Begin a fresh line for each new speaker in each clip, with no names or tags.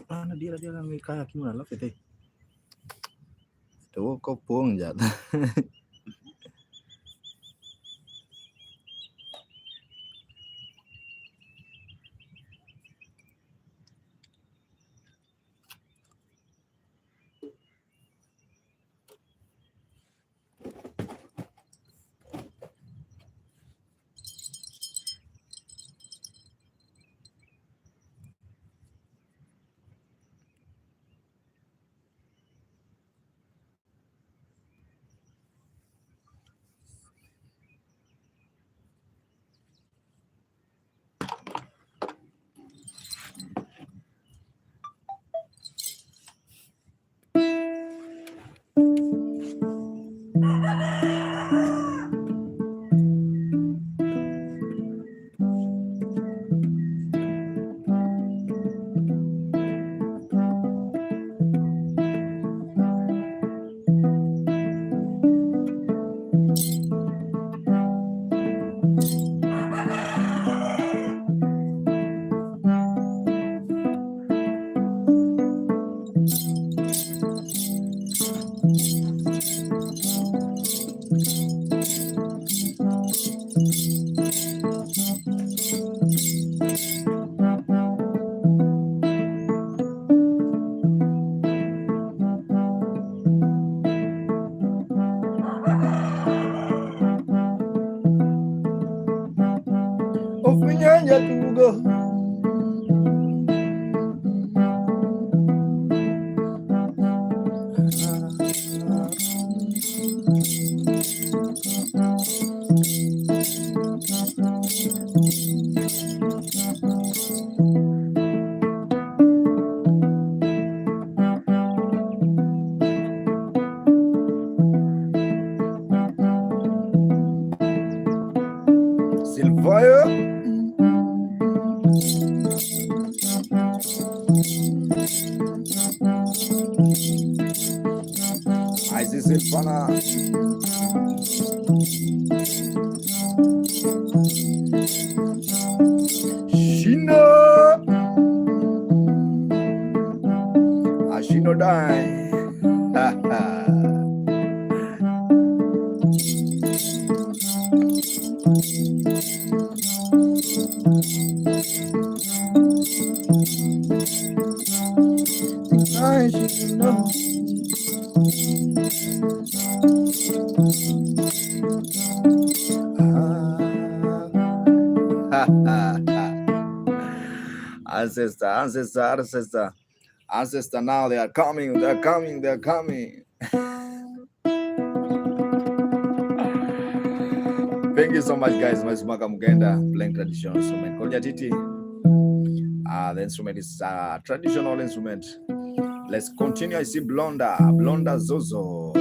Mana dia kaya gimana lah itu. Tuh kok buang jat. Ofinya juga. Silvia. Isis Silvana. Shino. Shino die. Ancestor, now they are coming. Thank you so much, guys. Masumaka Mugenda playing traditional instrument. Called nyatiti. The instrument is a traditional instrument. Let's continue. I see Blonda Zozo.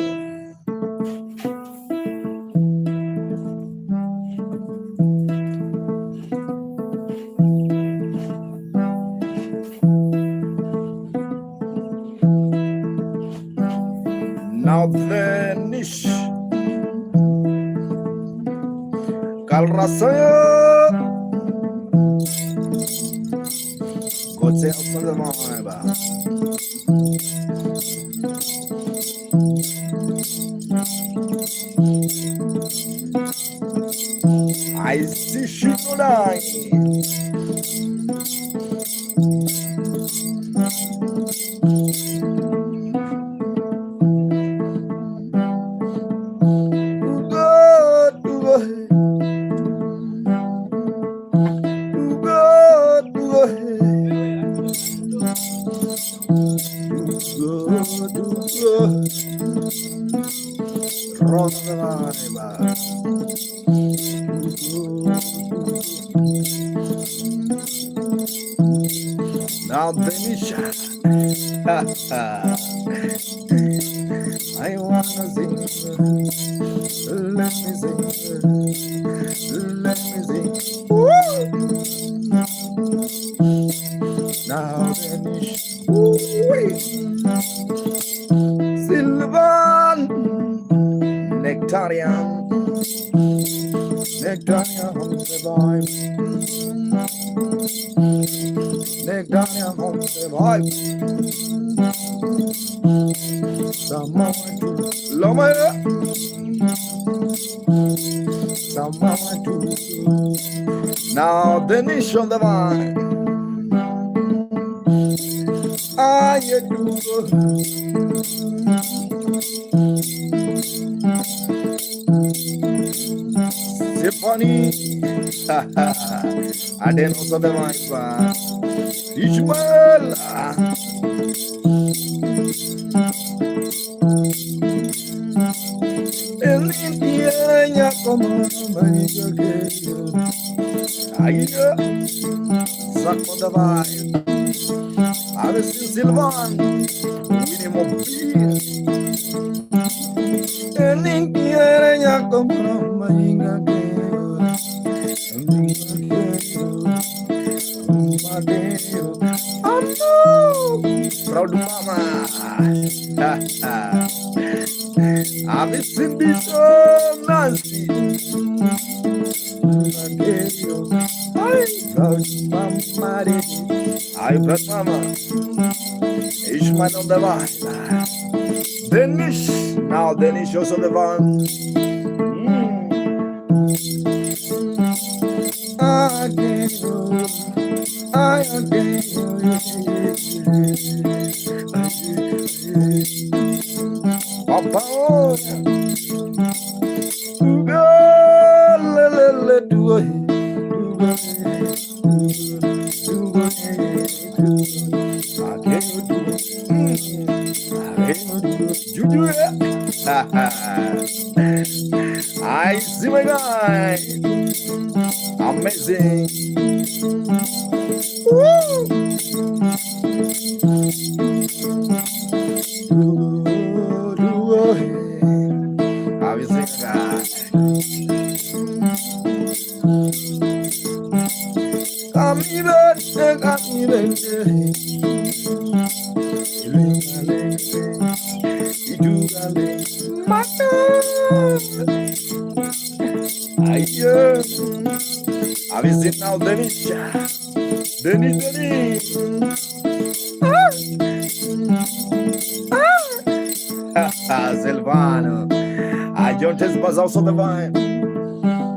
Now the niche. Kalrasaya. God's on the mind. I see Shinodai. Now Denisha. I wanna sing. Let me sing. Let me sing. Woo! Now Denisha. Sylvan. Nectarian. Nectarian on the vibe. Nectarian on the vibe. Lomaya. Now the niche on the vine. I do. Symphony. I didn't know the vine. Ishmael. El Indiana como marido que yo. Aí, saco da vai. A ver se Silvan, mínimo pia. El Indiana como marido que yo. Oh no! Proud mama. I've seen this so nasty. Ai, proud mama. Ishmael on the line. Denish. Now Denish also the one. I Papa, I see my guy. Amazing. Woo! I visit now Denis. Silvano. I don't test was also the vine.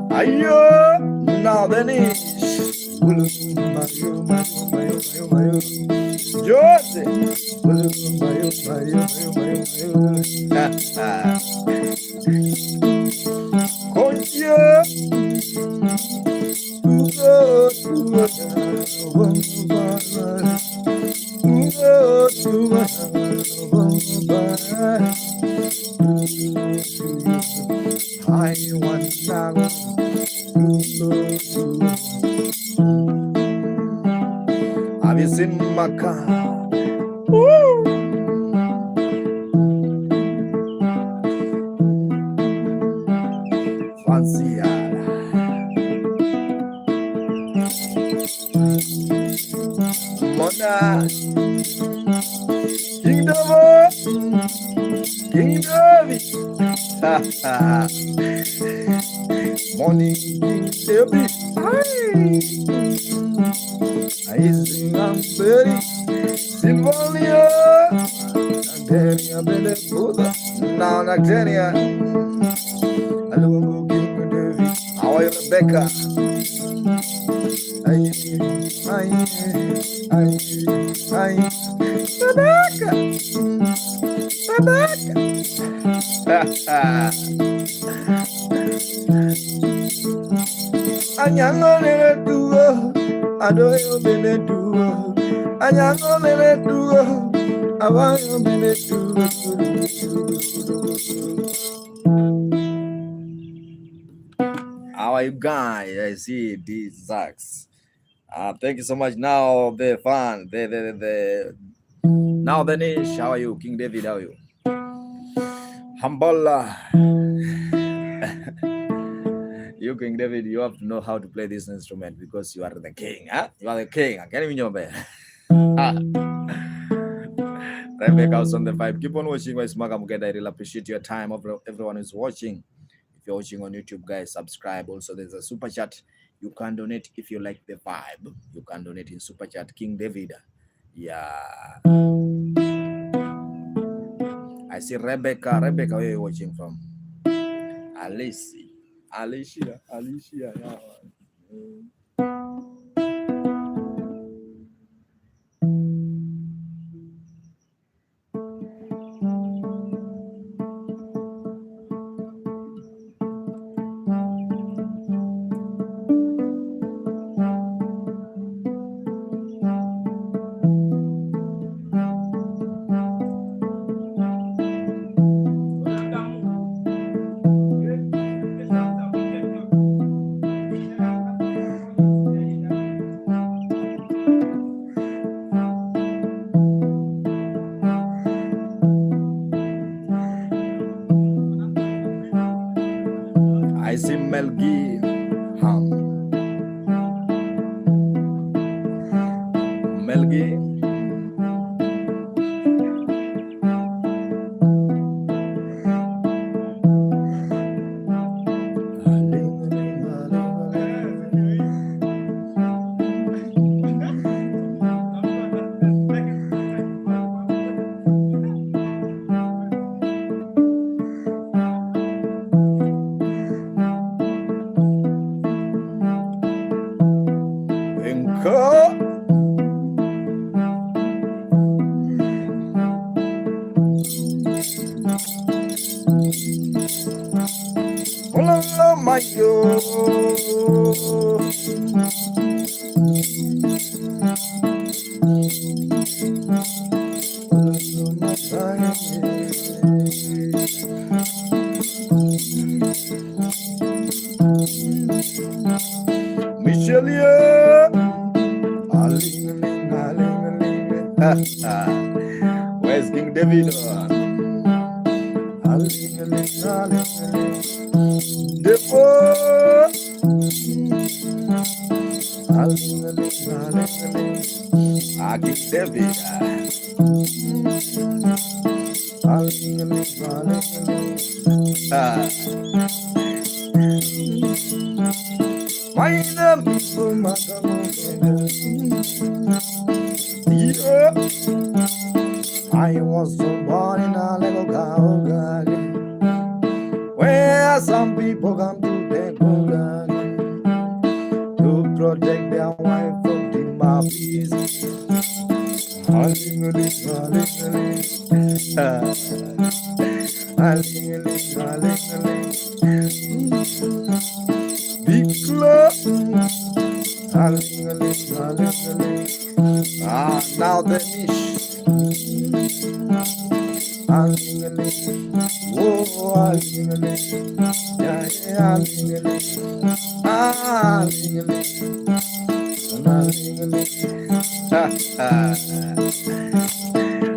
Ayo, now Denis. Jose. Concha. Have you seen Maka? Fancy. Mona. King David. Morning, David. I sing I'm very Symphony. Nagtenia, Bele Buddha. Now Nagtenia. Hello, King David. How are you, Rebecca? Rebecca. Anyangolele duo, adoyo bele duo. Anyangolele duo, awayo bele duo. How are you guys? I see these Zax. Thank you so much. Now the fan, now the niche. How are you, King David? How are you? Humble. You, King David, you have to know how to play this instrument because you are the king. Huh? You are the king. I can't even remember. Right back out on the vibe. Keep on watching. I really appreciate your time. Everyone is watching. If you're watching on YouTube, guys, subscribe. Also, there's a super chat. You can donate if you like the vibe. You can donate in super chat. King David. Yeah. I see Rebecca. Rebecca, where are you watching from? Alicia. Yeah. I see Melgi. Melgi. Where's King David? King David. I was born in a Lego car, where some people come to take over to protect their wife from the mafia. Now the niche.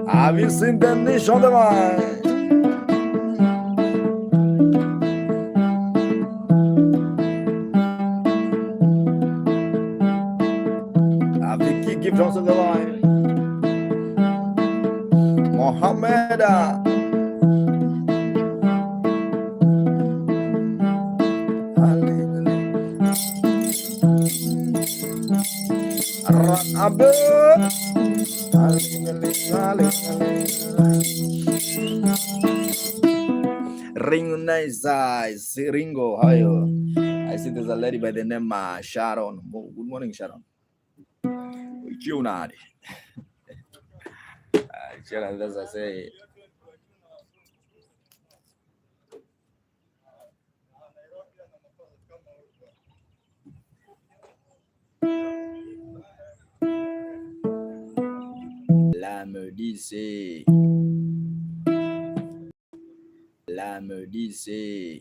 Have you seen the niche on the line? Vicky, give us the line. Mohammed. Abe. Ringo nice eyes. Ringo, how are you? I see there's a lady by the name Sharon. Oh, good morning, Sharon. Cunard. Sharon, as I say. La me dice. La me dice.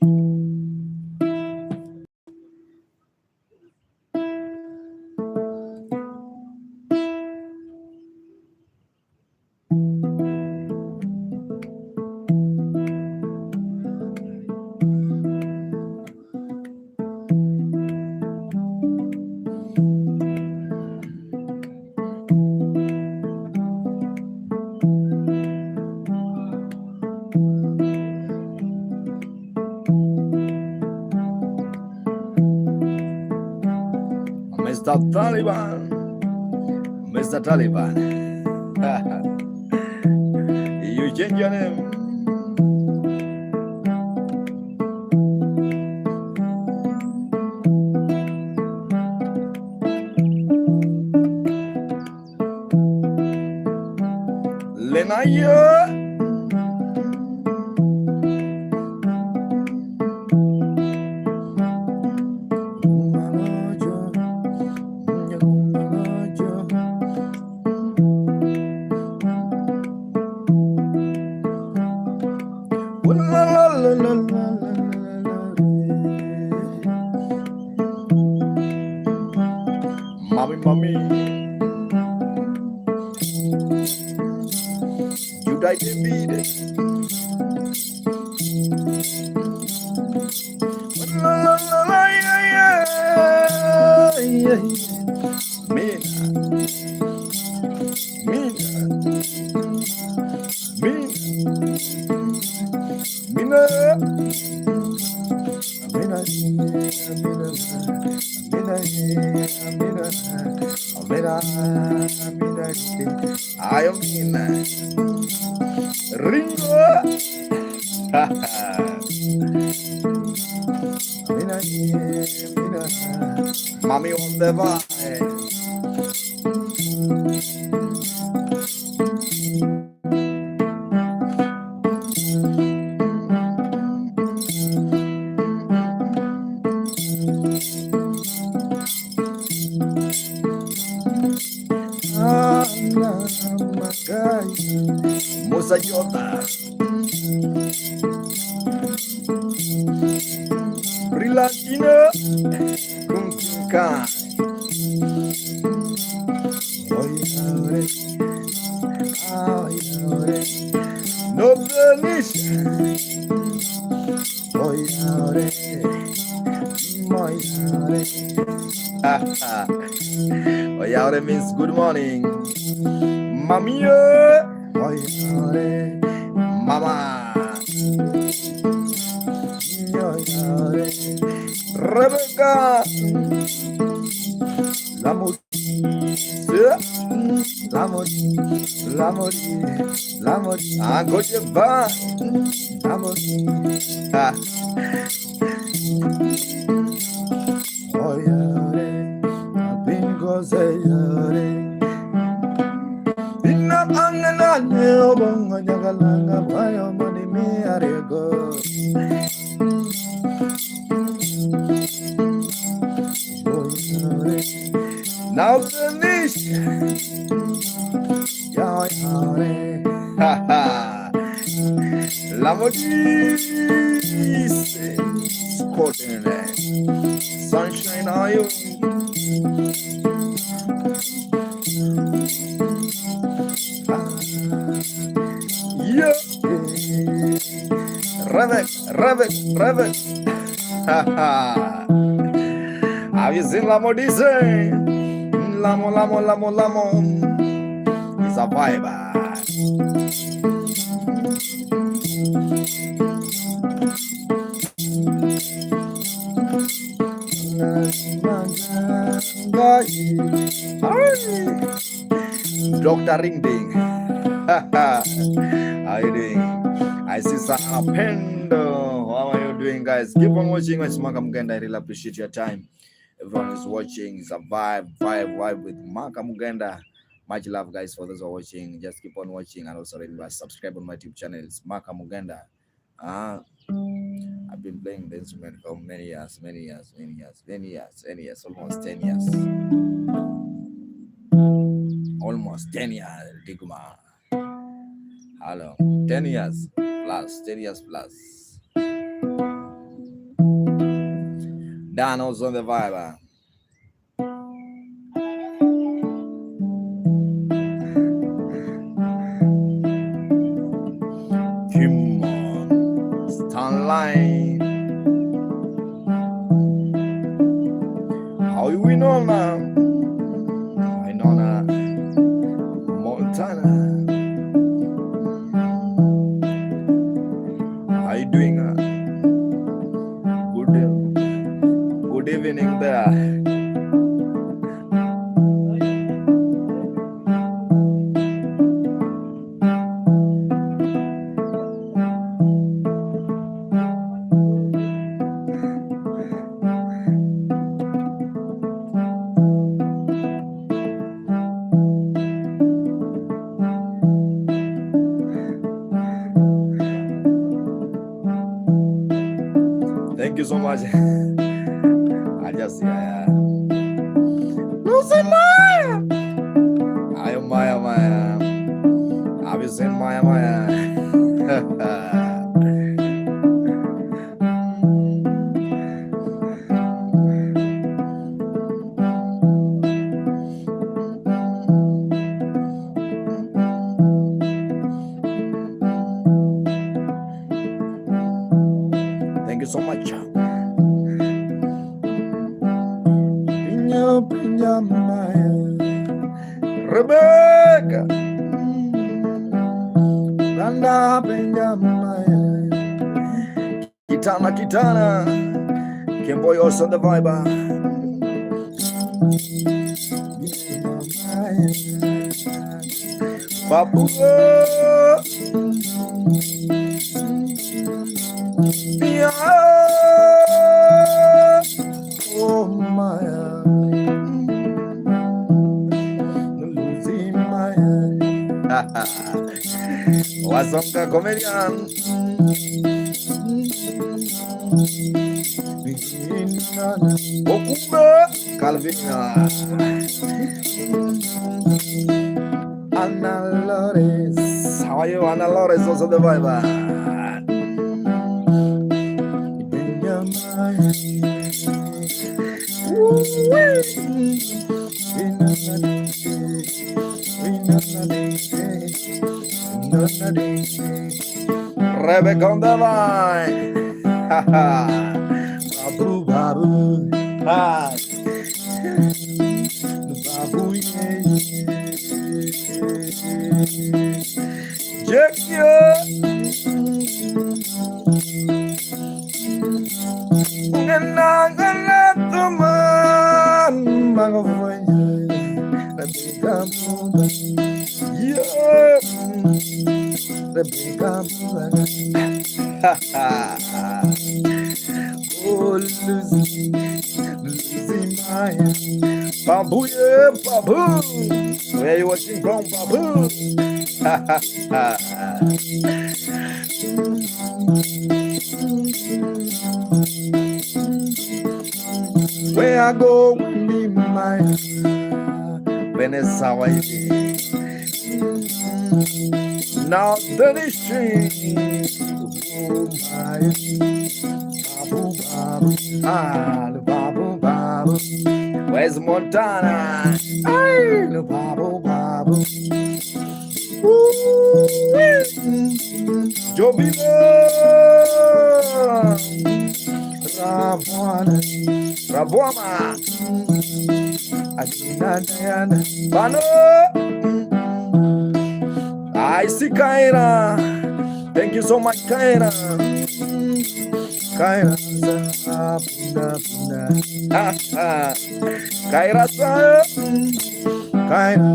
Mr. Taliban. Mr. Taliban. You change your name. Lenaya. Mommy, you died to beat it. I am Ringo. Mommy on the vibe. Musa Jota. Rilatina Kunka. No Bernish. Oyaore means good morning. Mamia. Mama. Rebecca. L'amore. Goodbye. Now finish. La modise. Scotland. Sunshine are you? Yeah. Revet. Have you seen La Modise? Lamo. It's a vibe. Dr. Ring Ding. How you doing? I see Sarah Pendo. How are you doing, guys? Keep on watching. I really appreciate your time. Everyone is watching. It's a vibe with Maka Mugenda. Much love, guys, for those who are watching. Just keep on watching and also remember subscribe on my YouTube channel. It's Maka Mugenda. I've been playing the instrument for many years, almost 10 years. Almost 10 years, Diguma. Hello, 10 years plus. Dan was on the vibe. Come on, stand line. How you win on now? Montana. How you doing? Good evening there. Thank you so much. I just losing Maya. I am Maya. Have you seen Maya? Thank you so much. Rebecca Randa Benjamaya Kitana Kimboy also the vibe. Babu oh Maya losing Maya Wasonga comedian Okumba Calvina Ana Lores. How are you, Ana Lores? Also the vibe. Rebecca on the line. Babu Babu. Hi. Babu Jack oh, losing Maya. Babu, yeah, Babu. Where are you watching from, Babu? Where I go with Maya. Vanessa, now the street. Oh, Maya. Babu, Babu. Ah, the Babu, Babu. Where's Montana? Ay, the Babu, Babu. Jobina. Rabuama. Akina Diana. Bano. I see Kaira. Thank you so much, Kaira. Kaira. Kaira. Kaira.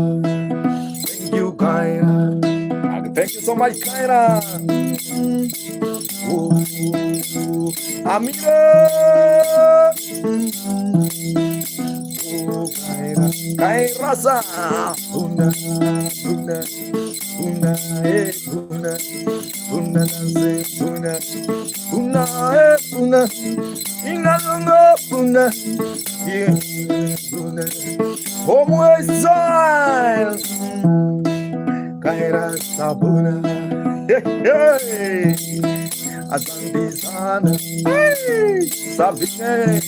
Thank you, Kaira. Thank you so much, Kaira. Amira. Kairasa. Una, como exile, Kaira Sabuna, Azandi Sana, Sabine,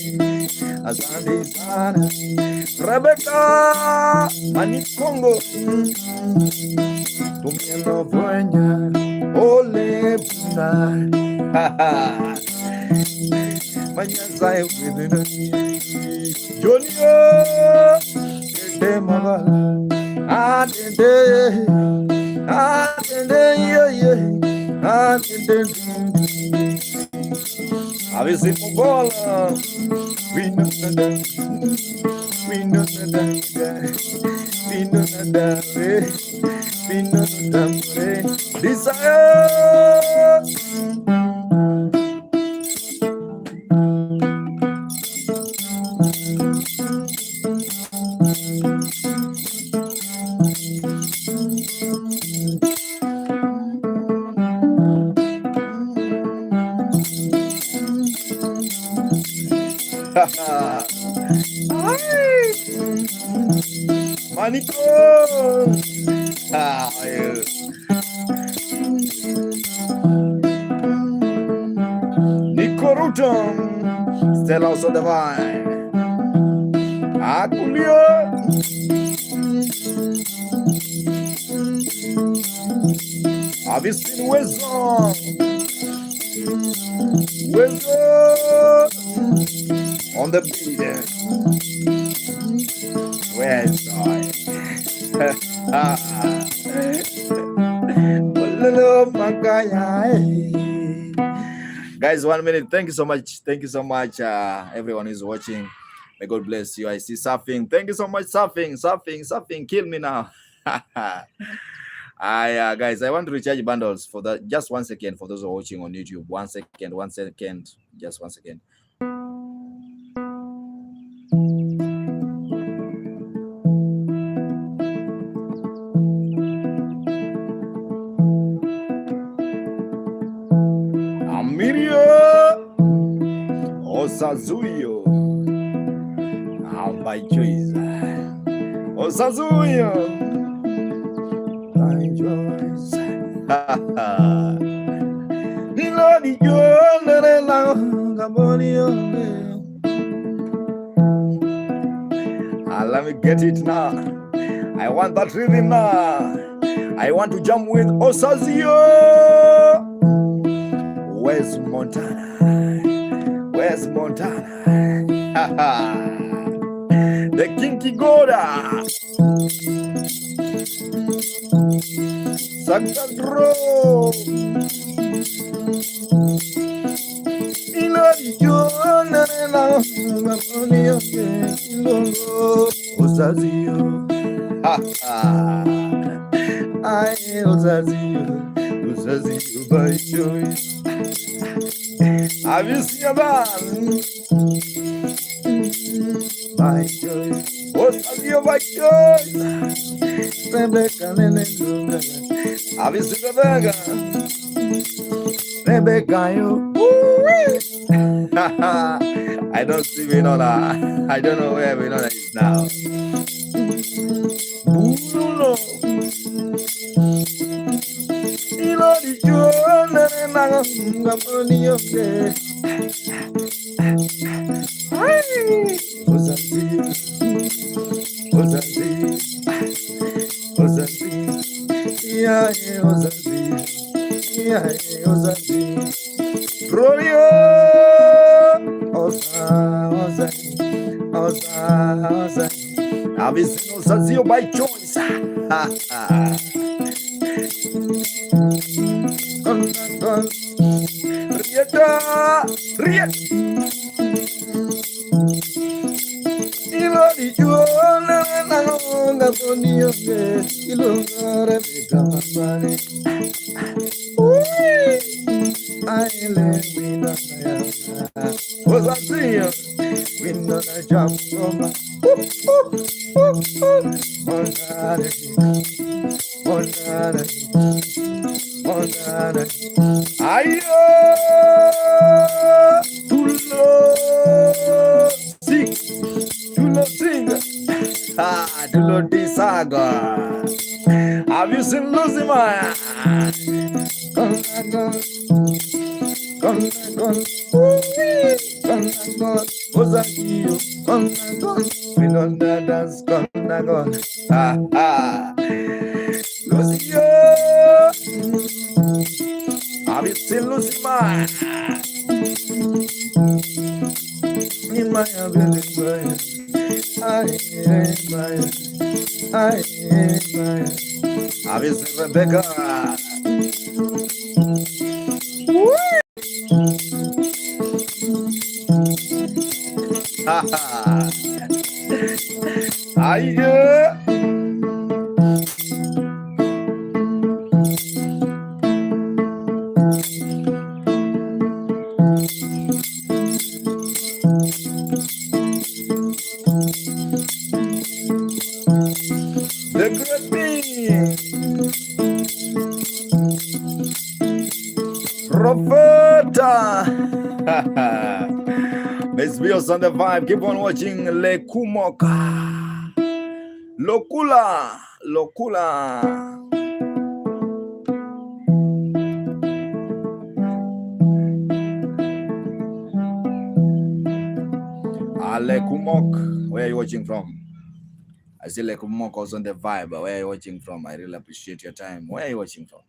Azandi Sana, Rebecca, Manikongo, Tumiano Vonya, Ole Buna, Manyasai within us, Junior, Demala, Avisi Mongola, we know the desire. Maniko. Nico Ruton. Stella also divine. Akulio. Have you seen wisdom? Wisdom on the beat. Where's Guys, 1 minute. Thank you so much. Thank you so much, everyone who's watching. May God bless you. I see surfing. Thank you so much, surfing. Kill me now. Guys, I want to recharge bundles for that. Just 1 second for those who are watching on YouTube. 1 second. Just 1 second. Osazuyo, by choice. Osazuyo, by choice. Let me get it now. I want that rhythm now. I want to jump with Osazuyo. Where's Montana? Where's Montana? The Kinky Goda. Sakadro. Osazuyo. Osazuyo by choice. Have you seen that? By choice. Osazuyo by choice. Have you seen the burger? Rebecca, you. I don't see Winona. I don't know where Winona is now. Have you seen Osazuyo by choice? Osazuyo, we know the job. Ayo, Tulo sing, Tulo disaga. Have you seen Luzima? Osazuyo, we don't dance, Lucio, have you seen Lucima? In my ability, have you seen Rebecca? The good thing, Roberta. May Let's be on the vibe. Keep on watching Le Kumoka. Lokula. Le Kumok, where are you watching from? I see Le Kumok also on the vibe. Where are you watching from? I really appreciate your time. Where are you watching from?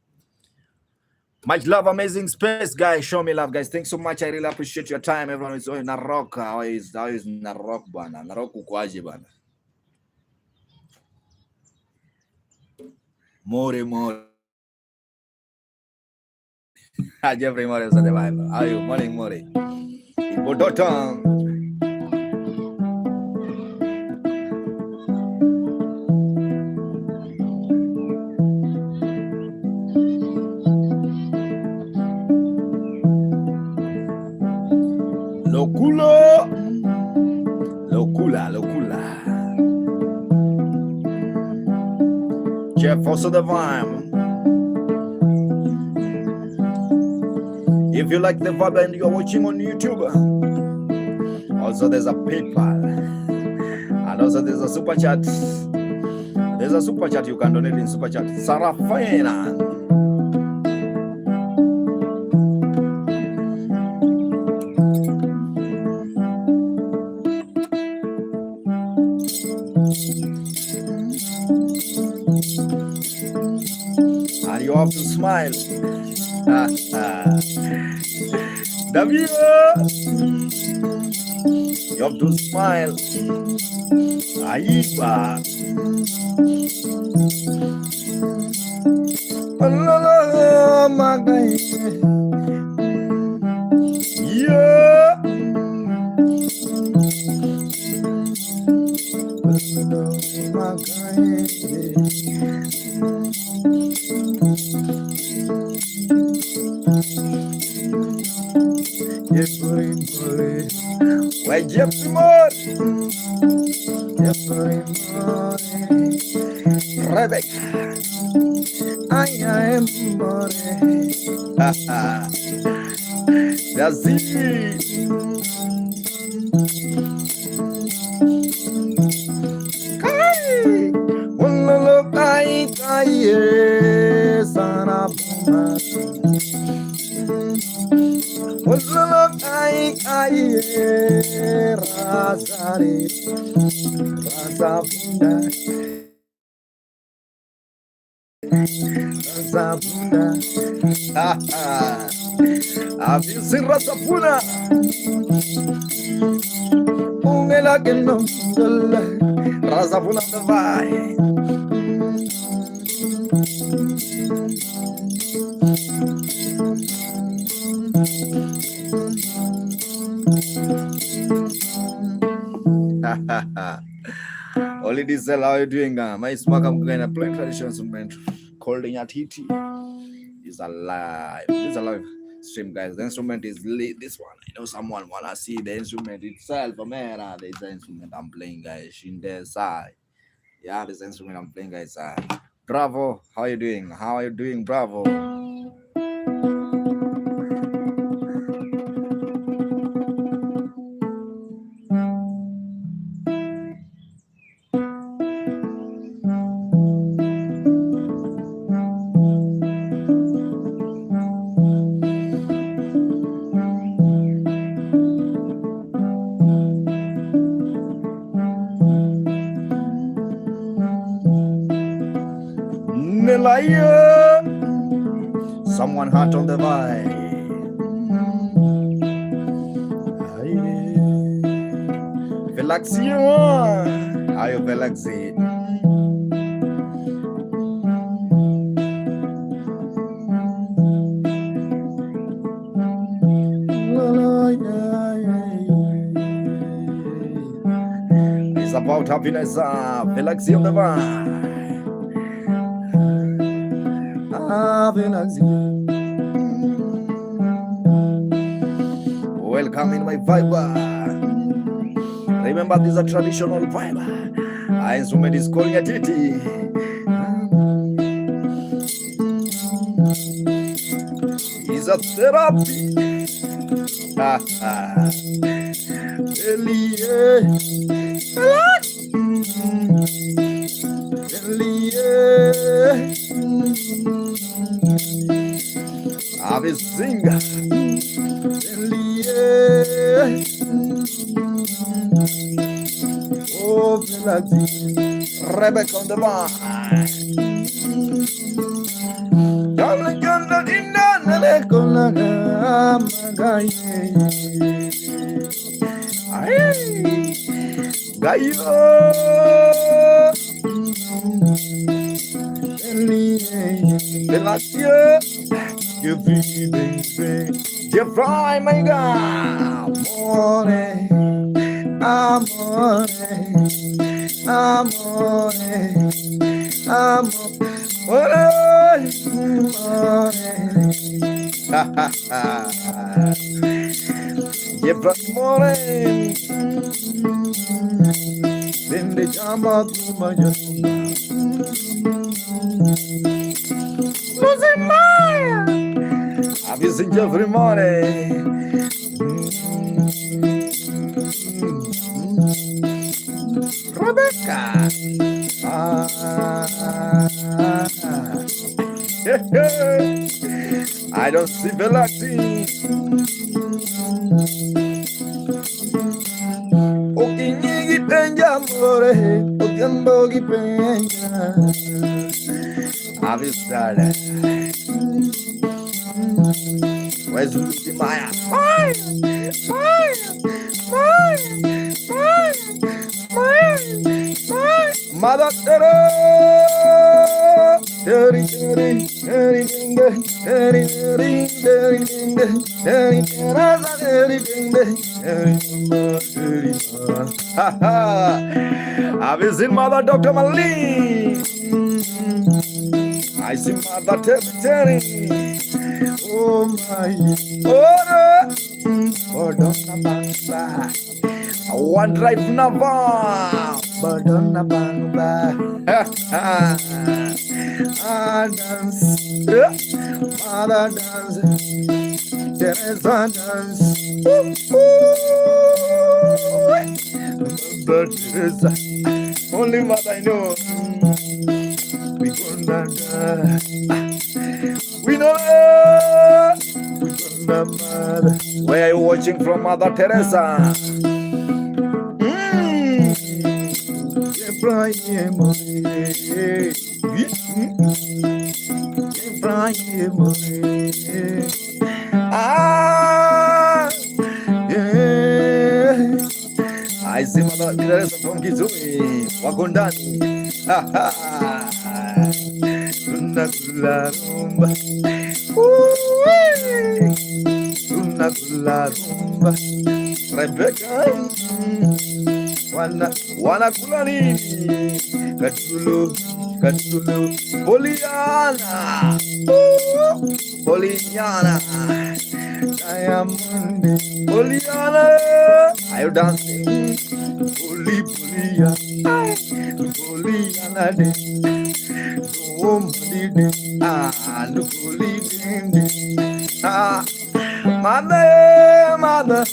Much love, amazing space, guys. Show me love, guys. Thanks so much. I really appreciate your time. Everyone is in Narok. How is Narok, bana? Narok ukwaje, bana? More. Jeffrey More is on the vibe. How are you? Morning, More. Ibodotong. Lokula. Jeff, also the vibe. If you like the vibe and you're watching on YouTube, also there's a PayPal, and also there's a super chat. There's a super chat you can donate in super chat. Sarafina. And you have to smile. W. You have to smile. Aiba. Oh my God. Yeah. Oh my God. Why Jeffrey More? Rebecca. I am more. That's it. Avisi Rasapuna. Ungela que no Rasapuna the vai. Only this how are you doing? My smoke I'm going to play traditional instrument called nyatiti. Is alive. It's a live stream, guys. The instrument is lit. This one. I know someone wanna see the instrument itself. Amera, there's the instrument I'm playing, guys. In the side. Yeah, this instrument I'm playing, guys. Bravo. How are you doing? How are you doing? Bravo. Someone hot on the vibe. Velaxion. How you Velaxi? It's about happiness. Velaxi on the vibe. Welcome in my vibe. Remember, this is a traditional vibe. I instrument is called nyatiti. It's a therapy. Avizinga. Oh, Rebecca on the line. Gayo. You fry my God. Amore, amore, amore, amore. Then the jamba to my Avviso Giovrimore. Rebecca. I don't see Velati. Okinigi penja amore, okiambogi penja. Avvisare. Where's Lucy Maya? Mother I visit Mother Dr. Mali. I see Mother Terry. Oh my, oh Donna Bamba, one drive Nava, Badonna Bamba, dance, Mother dance, Teresa dance, but Teresa, only what I know, we gonna we know. Where are you watching from, Mother Teresa? I see Mother Teresa from Kizumi, Wagondani. Rebecca, wana kula nini? Katulu, Poliana, Diamond, Poliana, are you dancing? Poliana, Mother,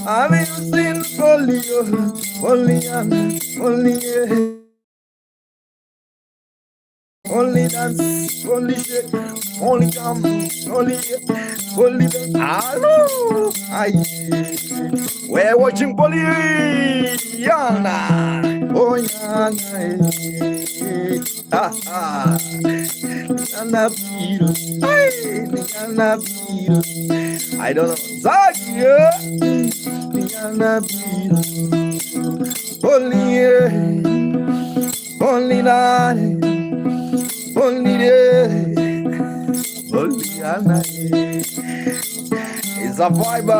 have you seen Poliana, only dance, only shake, only come, only dance. Hello, we're watching Poliana. Oh, I don't know. Zakia. Only night. Only day, only night. It's a vibe.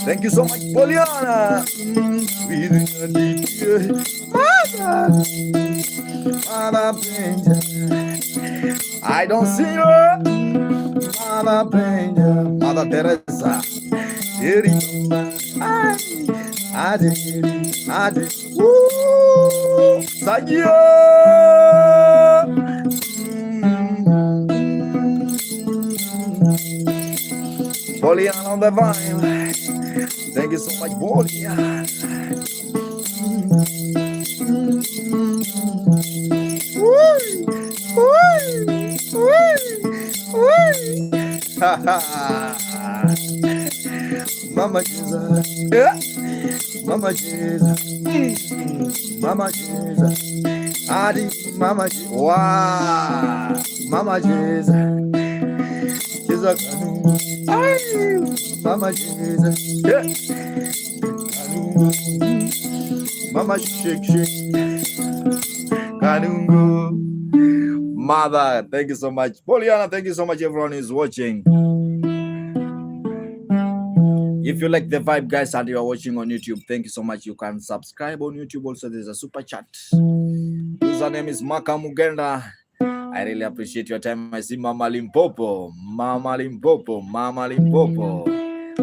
Thank you so much, Poliana. Mother, I don't see her. Mother Teresa. I did. Woo! Sagia! Bolian on the vibe. Thank you so much, Bolian. Mama Jesus, yeah. Mama Jesus, Mama Jesus, Adi, Mama Jesus, wow, Mama Jesus, Jesus, Mama Jesus, yeah. Mama shake, Kanungu. Mother, thank you so much. Poliana, thank you so much, everyone who's watching. If you like the vibe, guys, and you are watching on YouTube, thank you so much. You can subscribe on YouTube. Also, there's a super chat. Username is Maka Mugenda. I really appreciate your time. I see Mama Limpopo. Mama Limpopo. Mama Limpopo.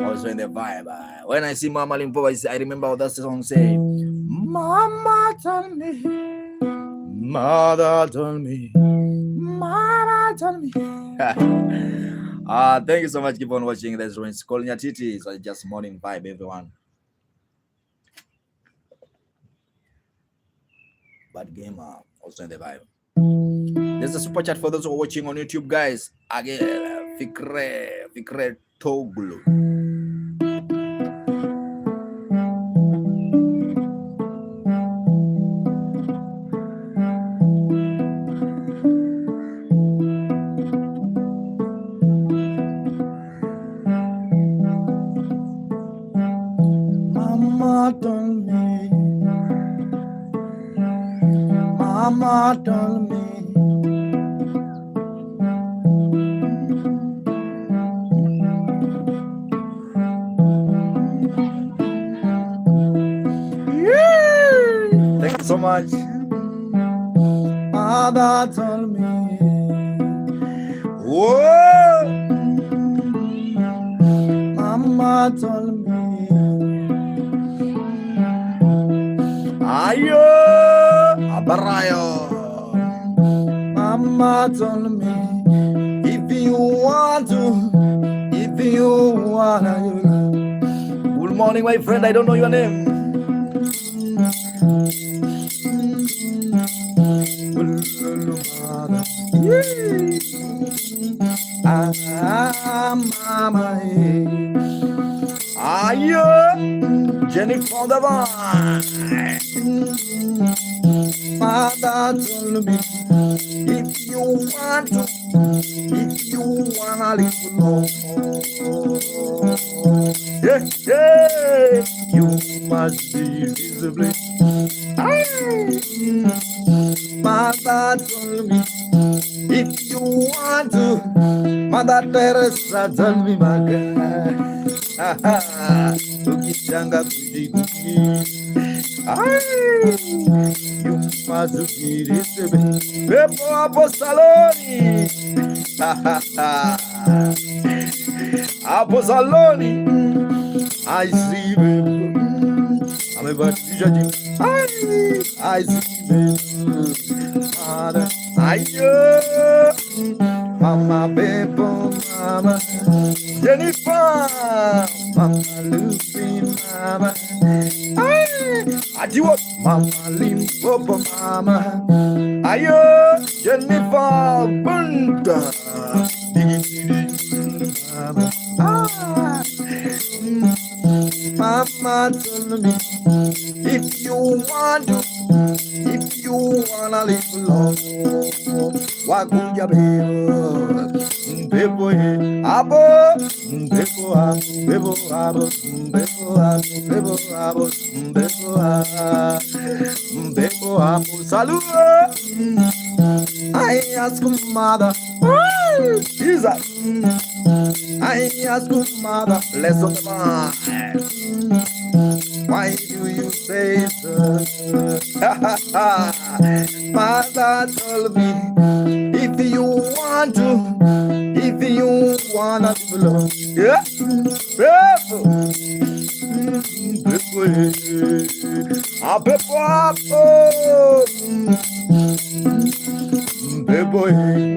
Also in the vibe. When I see Mama Limpopo, I remember how that song say, Mama told me, Mother told me, Mama told me. Thank you so much. Keep on watching. That's when it's called Nyatiti. So just morning vibe, everyone. Bad gamer, also in the vibe. There's a super chat for those who are watching on YouTube, guys. Again, Fikre Toglu. Mama told me, Mama told me, thank you so much. Mother told me, whoa, Mama told me, ayo, abarayo. Mama told me, if you want to, good morning, my friend. I don't know your name. Mama, ayo, Jenny from the vine. Mother told me, if you wanna live long, you must be disciplined. Mother told me, if you want to, Mother Teresa told me, my God, tukitanga kujikuki, you must be disciplined. Pepo Apostoloni, Apostoloni, I see you. I'm about to judge you. I see you. Mother, Mama, baby, Mama, Jennifer, Mama, Lucy, Mama, Adiwa, Mama, Limpopo, Mama, ayo, Jennifer, Bunda, Mama, Mama told me, if you wanna live long, wakuja bebo, abo, salut. I ask Mother, Jesus. I ask Mother, bless the man. Why do you say so? Mother told me, if you wanna belong, yeah,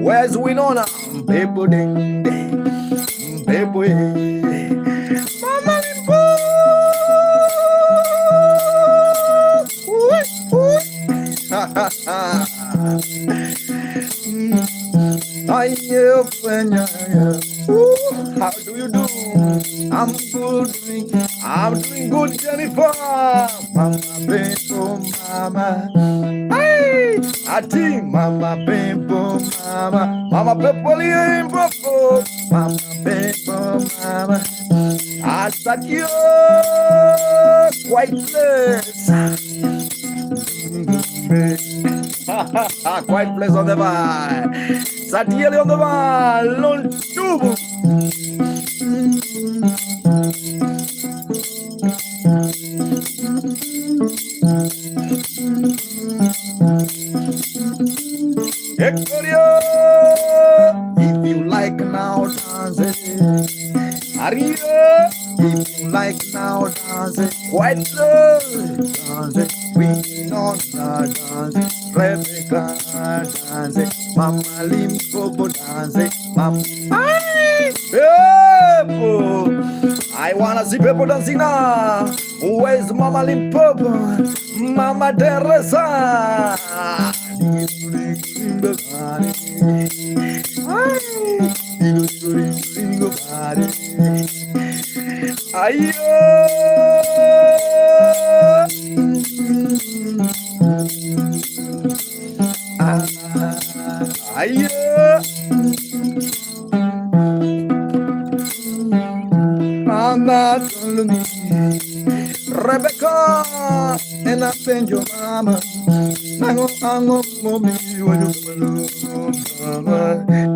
where's Winona? Baby, How do you do? I'm good. I'm doing good, Jennifer. Mama, bimbo, mama. Hey, ati, mama, bimbo, mama. Mama, bimbo, limbo, mama, bimbo, mama. Asakio, quite place. Quite place on the bar. Satiele on the bar. Lon tubo. If you like now dancing, Aria, if you like now dancing, quite slow dancing, we on dancing, Rebecca dancing, Mama Limpopo dancing, Mama. I wanna see people dancing now. Where's Mama Limpopo? Mama Teresa. Ayo. Ayo. Mama told me, Rebecca, and I send your mama. Nango ango momi wadu mama,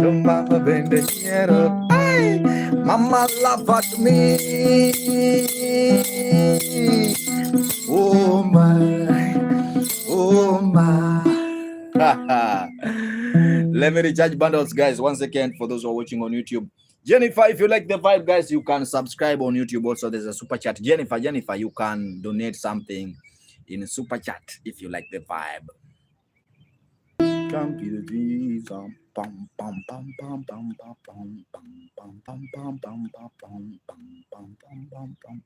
your mama bend the hair up. Ay, mama laugh at me. Oh my, oh my. Let me recharge bundles, guys. Once again, for those who are watching on YouTube. Jennifer, if you like the vibe, guys, you can subscribe on YouTube. Also, there's a super chat. Jennifer, you can donate something in a super chat if you like the vibe. Come to the beat, pam pam pam pam pam pam pam pam pam pam pam pam pam pam pam pam pam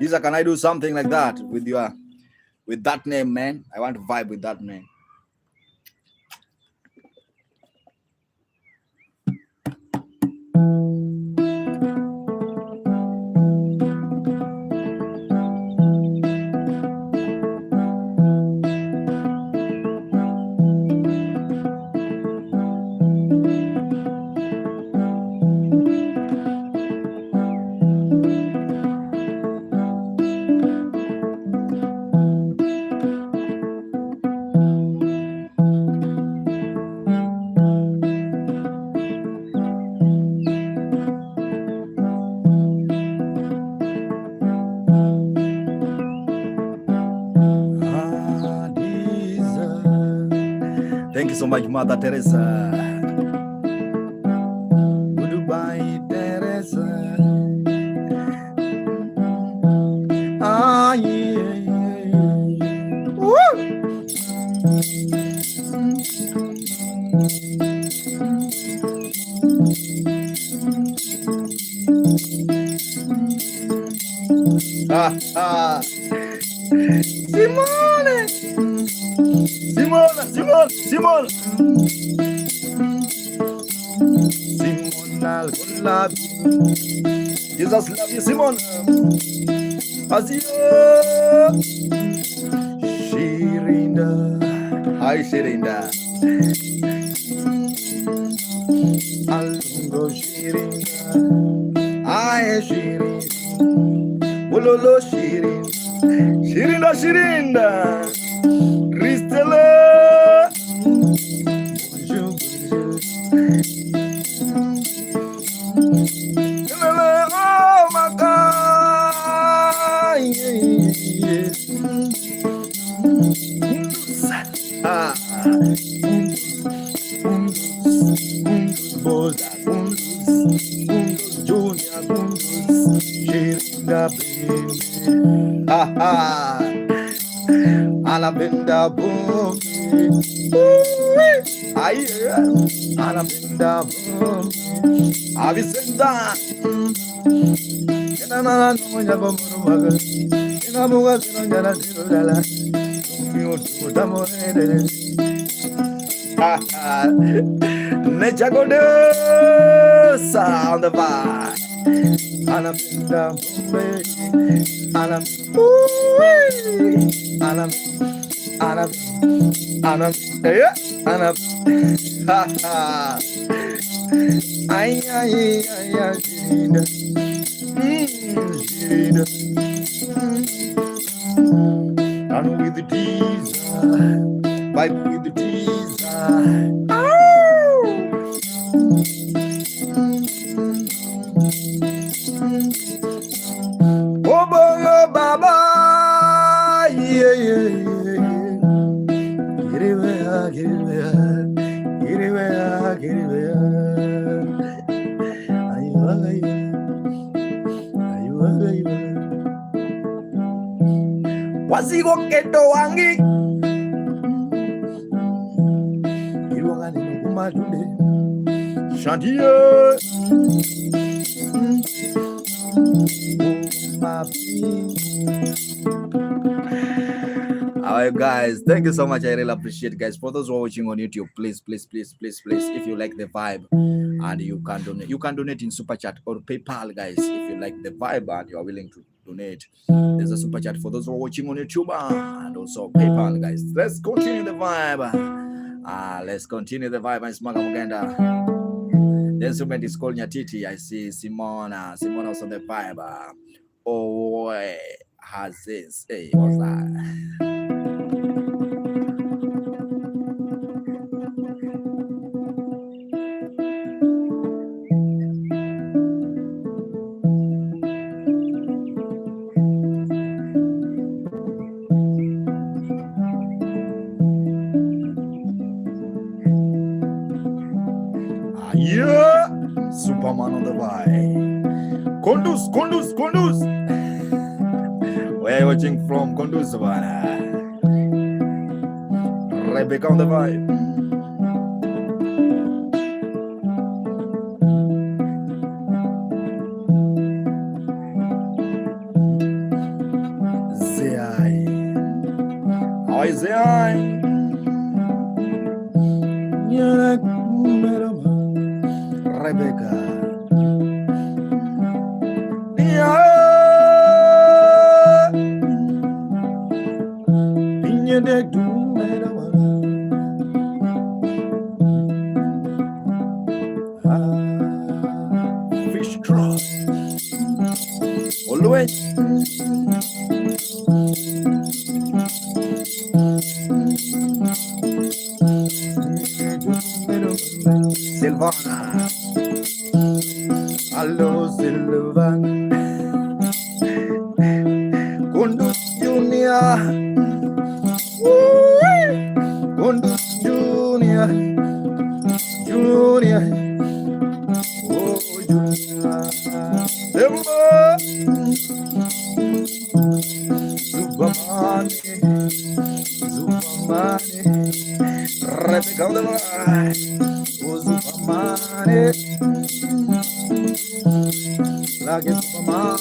Lisa, can I do something like that with that name, man? I want to vibe with that name. Thank you so much, Mother Teresa. Goodbye, Teresa. Ah, yeah, yeah. Woo! Simone! Simone! Simone, I'll love you. Jesus love you, Simone. Azio. Shirinda. Hi, Shirinda. Alungo Shirinda. Hi, Shirinda. Wololo Shirinda. Shirinda. Cristela. Oh my God. Ay, anapenda avisenda ina moja bomo maga ina buga sino jala sino jala utamo Nechagode sound the vibe. Anapenda anam anam anam anam anam ay ay ay ay Gina run with the teaser vibe with the teaser oh baba yeah yeah get it where get it where get it where get it where wasigo keto wangi iruangani nukumatunde chantier Alright guys, thank you so much. I really appreciate it, guys. For those who are watching on YouTube, please if you like the vibe and you can donate in super chat or PayPal, guys. If you like the vibe and you are willing to donate, there's a super chat for those who are watching on YouTube and also PayPal, guys. Let's continue the vibe. Let's continue the vibe. It's Maga Mugenda. The instrument is called nyatiti. I see Simona was on the vibe. Oh, has this? Hey, what's that? Yeah, Superman on the vibe. Kondus. Where are you watching from? Kondus, Rebecca on the vibe. Zai. How is Zai? Rebecca. Fish cross. Always. Silvana. Hello, Silvana. Kondus Junior. Kondus Junior. Oh, Junior. Superman. Rebecca on the line. Oh, Superman. Like Superman.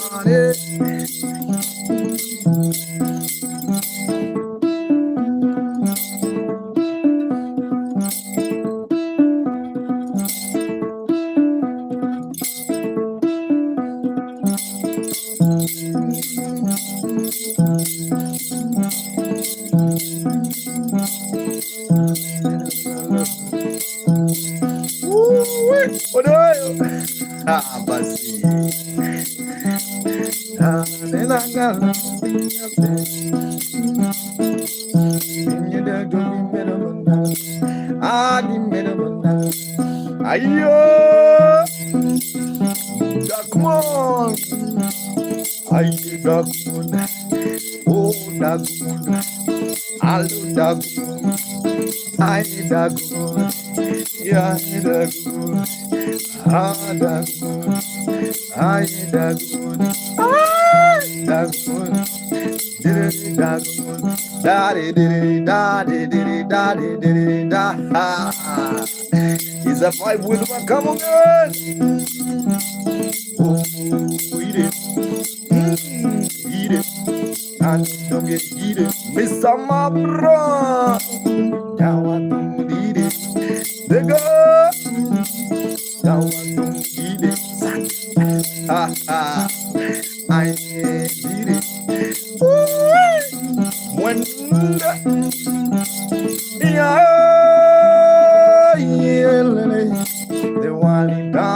Basi. Ayo, Dagmon. Ayo, Dagmon. Oh, Dagmon. Hello, Dagmon. Ayo, Dagmon. Yeah, Dagmon. Ah, Dagmon. Ayo, Dagmon. Ah, Dagmon. Dagmon. Da di di da di di da di di da. It's a vibe with my come on girl. Eat it, eat it, and don't get eat it. Mr. Mabra, now I don't eat it. The girl, now I don't eat it. Ha ha, I eat it. When the one in my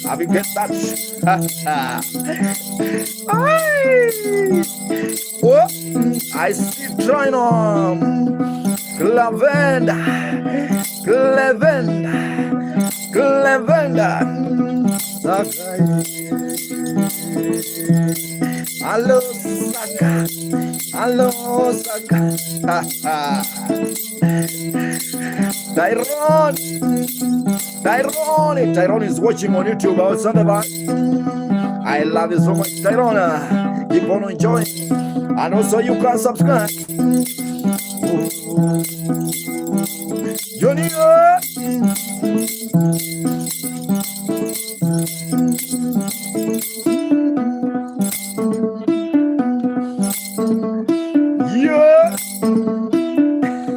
have you get that? Oh, I see trying on lavender, lavender, lavender. Hello, Saka. Hello, Saka. Tyrone is watching on YouTube. I love you so much, Tyrone. Keep on enjoying, and also you can subscribe. Junior.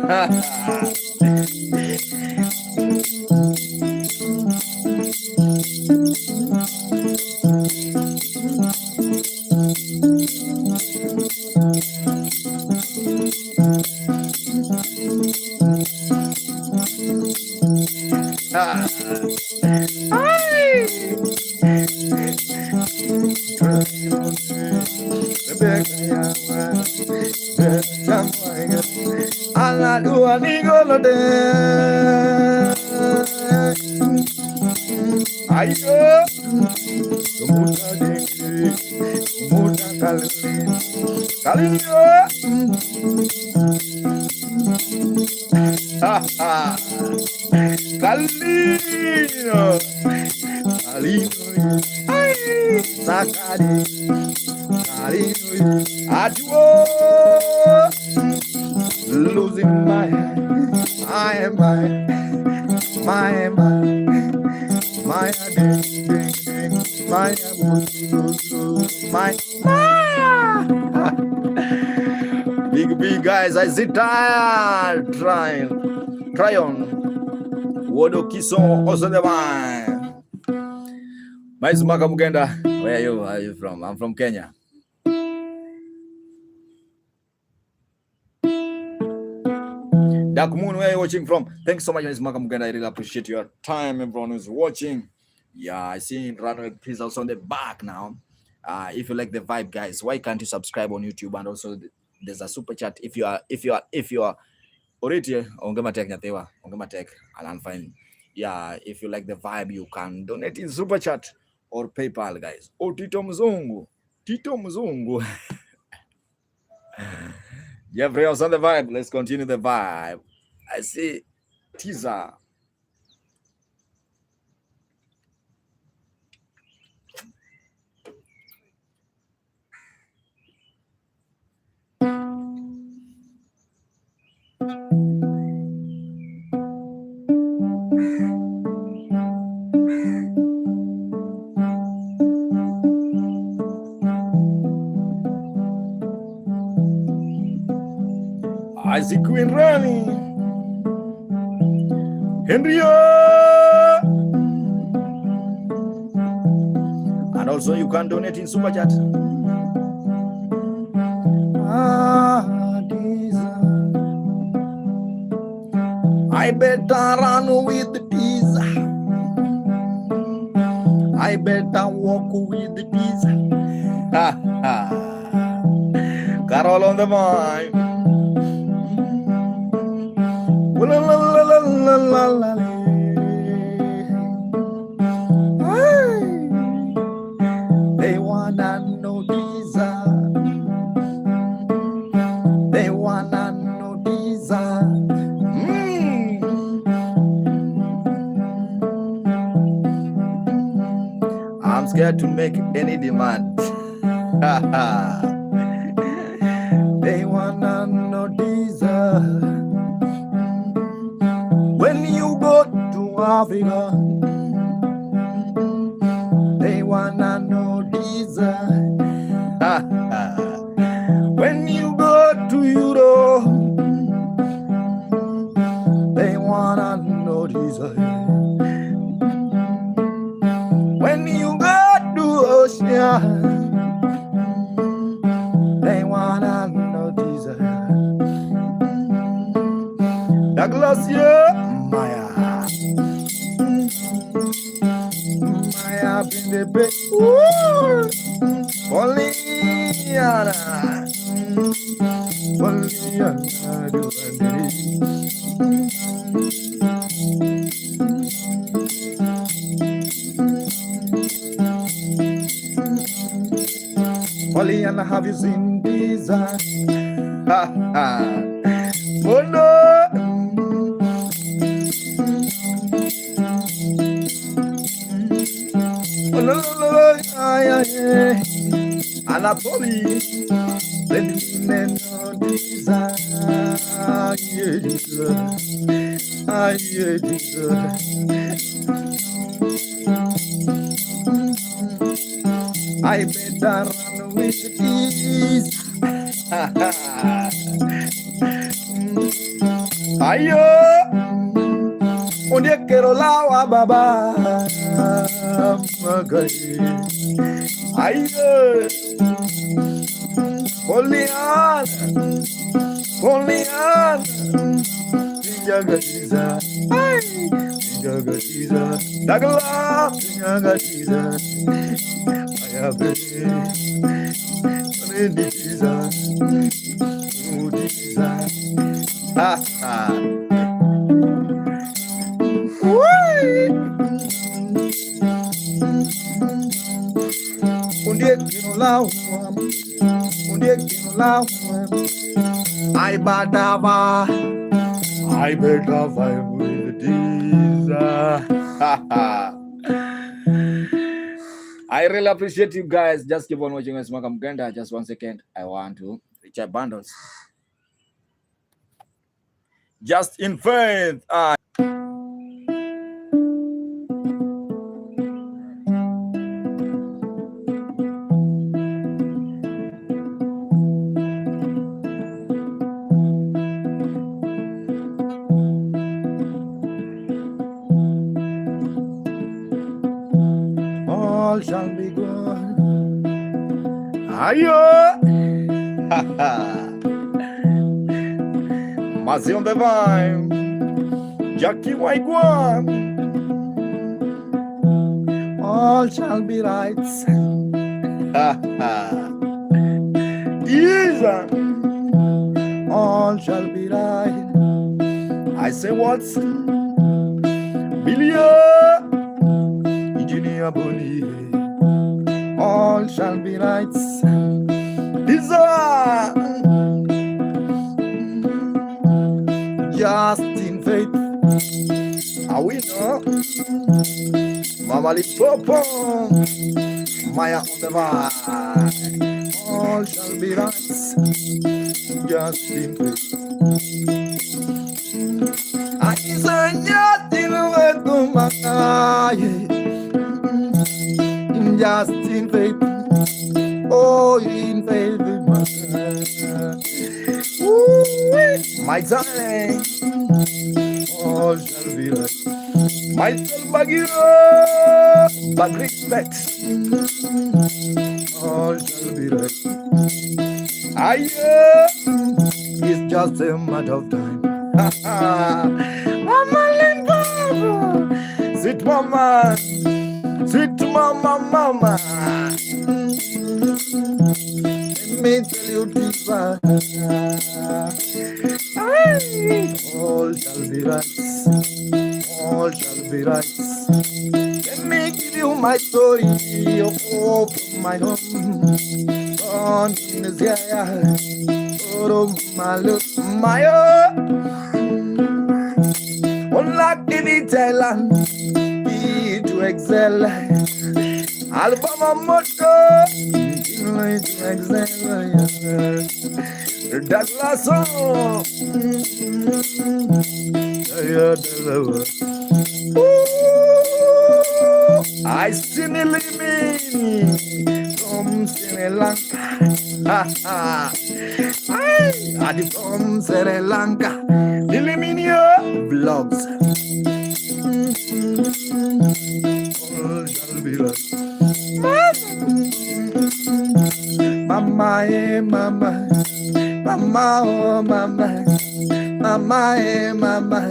Yeah. Losing my big guys, I sit tired try on Wodo Kiso also the wine. Maizumaka Mugenda, where are you from? I'm from Kenya. Dark Moon, where are you watching from? Thanks so much, Maizumaka Mugenda. I really appreciate your time, everyone who's watching. Yeah, I see Runway Please also on the back now. If you like the vibe, guys, why can't you subscribe on YouTube? And also there's a super chat if you are already ongematek and I'm fine. Yeah, if you like the vibe, you can donate in super chat or PayPal, guys. Oh, Tito Mzungu. Jeffrey was on the vibe. Let's continue the vibe. I see teaser. I see Queen Rani, Henria, and also you can donate in super chat. I better run with the teaser. I better walk with the teaser. Carol on the mind. They wanna know Lisa. They wanna know Lisa. I'm scared to make any demand. They wanna know this. When you go to Africa, they wanna know this. When you go to Europe, they wanna know this. When you go to Oceania, they wanna know this. Douglas, yeah, Maya, been the best. Poliana, Poliana, have you seen this? Ha ha. Oh no. Oh no, no, no, ay, ay, Anatoly, let me know this. I better run with this. Ayo, onde quiero la baba, magai. Ayo, Poliana, Jagatiza, Jagatiza, Dagla, Jagatiza, Ayabe, Rendiza, Udiza, ha ha. Onde quiero la I better vibe with this. I really appreciate you guys. Just keep on watching us, Makam Genda. Just 1 second. I want to recharge bundles. Just in faith. All shall be good. Ayo! Mazion the Vine, Jackie Waiguan. All shall be right. Jesus! All shall be right. I say what's Billion? All shall be right. Desire, just in faith. Are we know? Mama Lipopo, Maya on the vine. All shall be right. Just in faith. I say nothing with my just in faith, oh, in faith, my darling, all shall be right. My Bagiro, but respect, all shall be right. It's just a matter of time. Mama Limbo, sit mama. Sweet mama, mama, let me tell you this. All shall be right. All shall be right. Let me give you my story of my home. On this year, oh my look, my unlock in Thailand. To excel, Alabama moto, to excel. Douglas. I still living from Sri Lanka. I from Sri Lanka. Eliminio vlogs. All shall be lost. Mama, mama, mama, oh mama, mama, mama.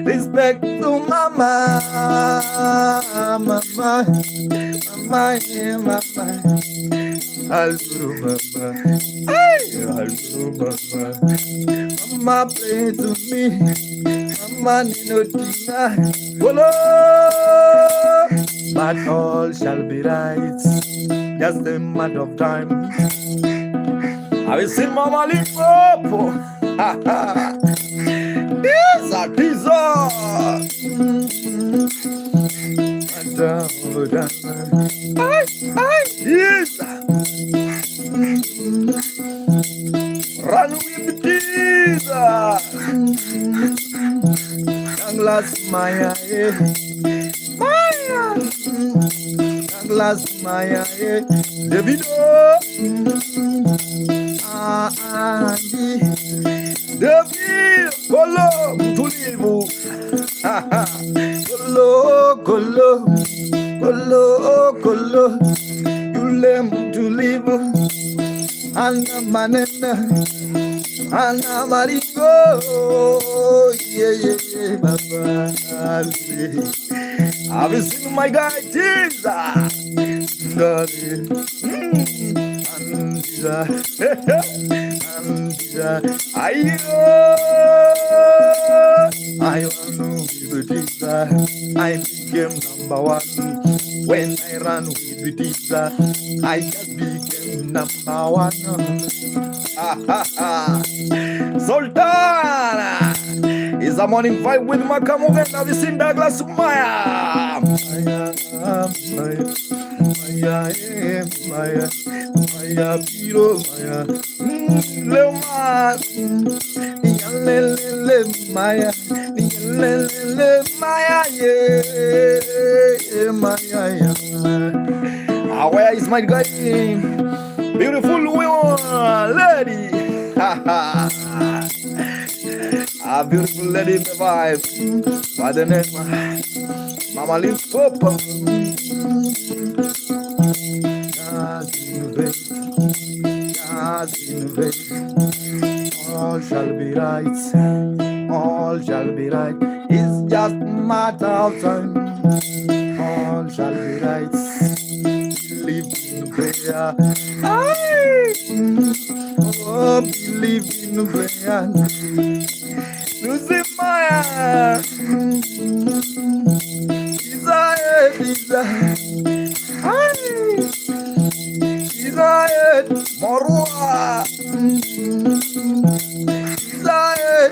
Respect to mama, mama, mama, mama. Hello, mama. Hello, mama. Mama, pray to me. Mama, Ninotina. Follow. But all shall be right. Just a matter of time. Have you seen Mama Limpopo? Teaser, teaser. Yes. Run with the teaser. Douglas Maya, Maya. Douglas Maya, Davido. David, Kolo, Tulivu. Kolo, Kolo, Kolo. You lem to live. Anna Manena, Anna Marigo. Yeah, Baba. Have you seen my guy, Jesus? I became number one. When I ran with the teacher, I just became number one. Sultana is a morning fight with Makamuga. Have you seen Douglas Maya? Maya, Piro, Maya, Lema, Maya, Maya, yeah, Maya. Where is my guy? Beautiful woman, lady. A beautiful lady in the vibe. By the name Mama Limpopo. All shall be right. All shall be right. It's just a matter of time. All shall be right. Believe in prayer. Oh, believe in prayer. Lucy Maya. Desire. Desire. Morua. Desire.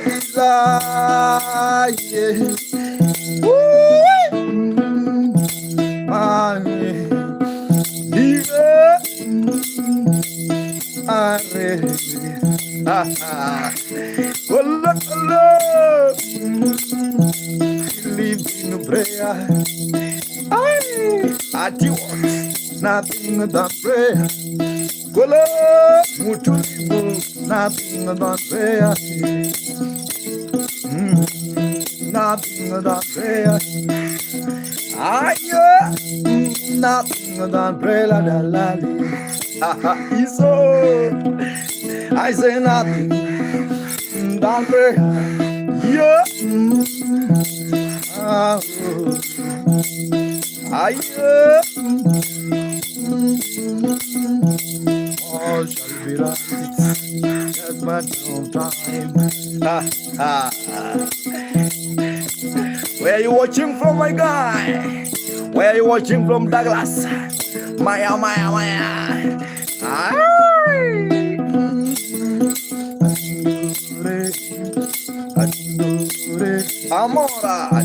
Believe in prayer. At yours, nothing but prayer. Nothing but prayer. Nothing but prayer. Nothing but prayer. I say nothing but prayer. Yeah. All shall be right. Just matter of time. Where are you watching from, my guy? Where are you watching from, Douglas? Maya. Amora,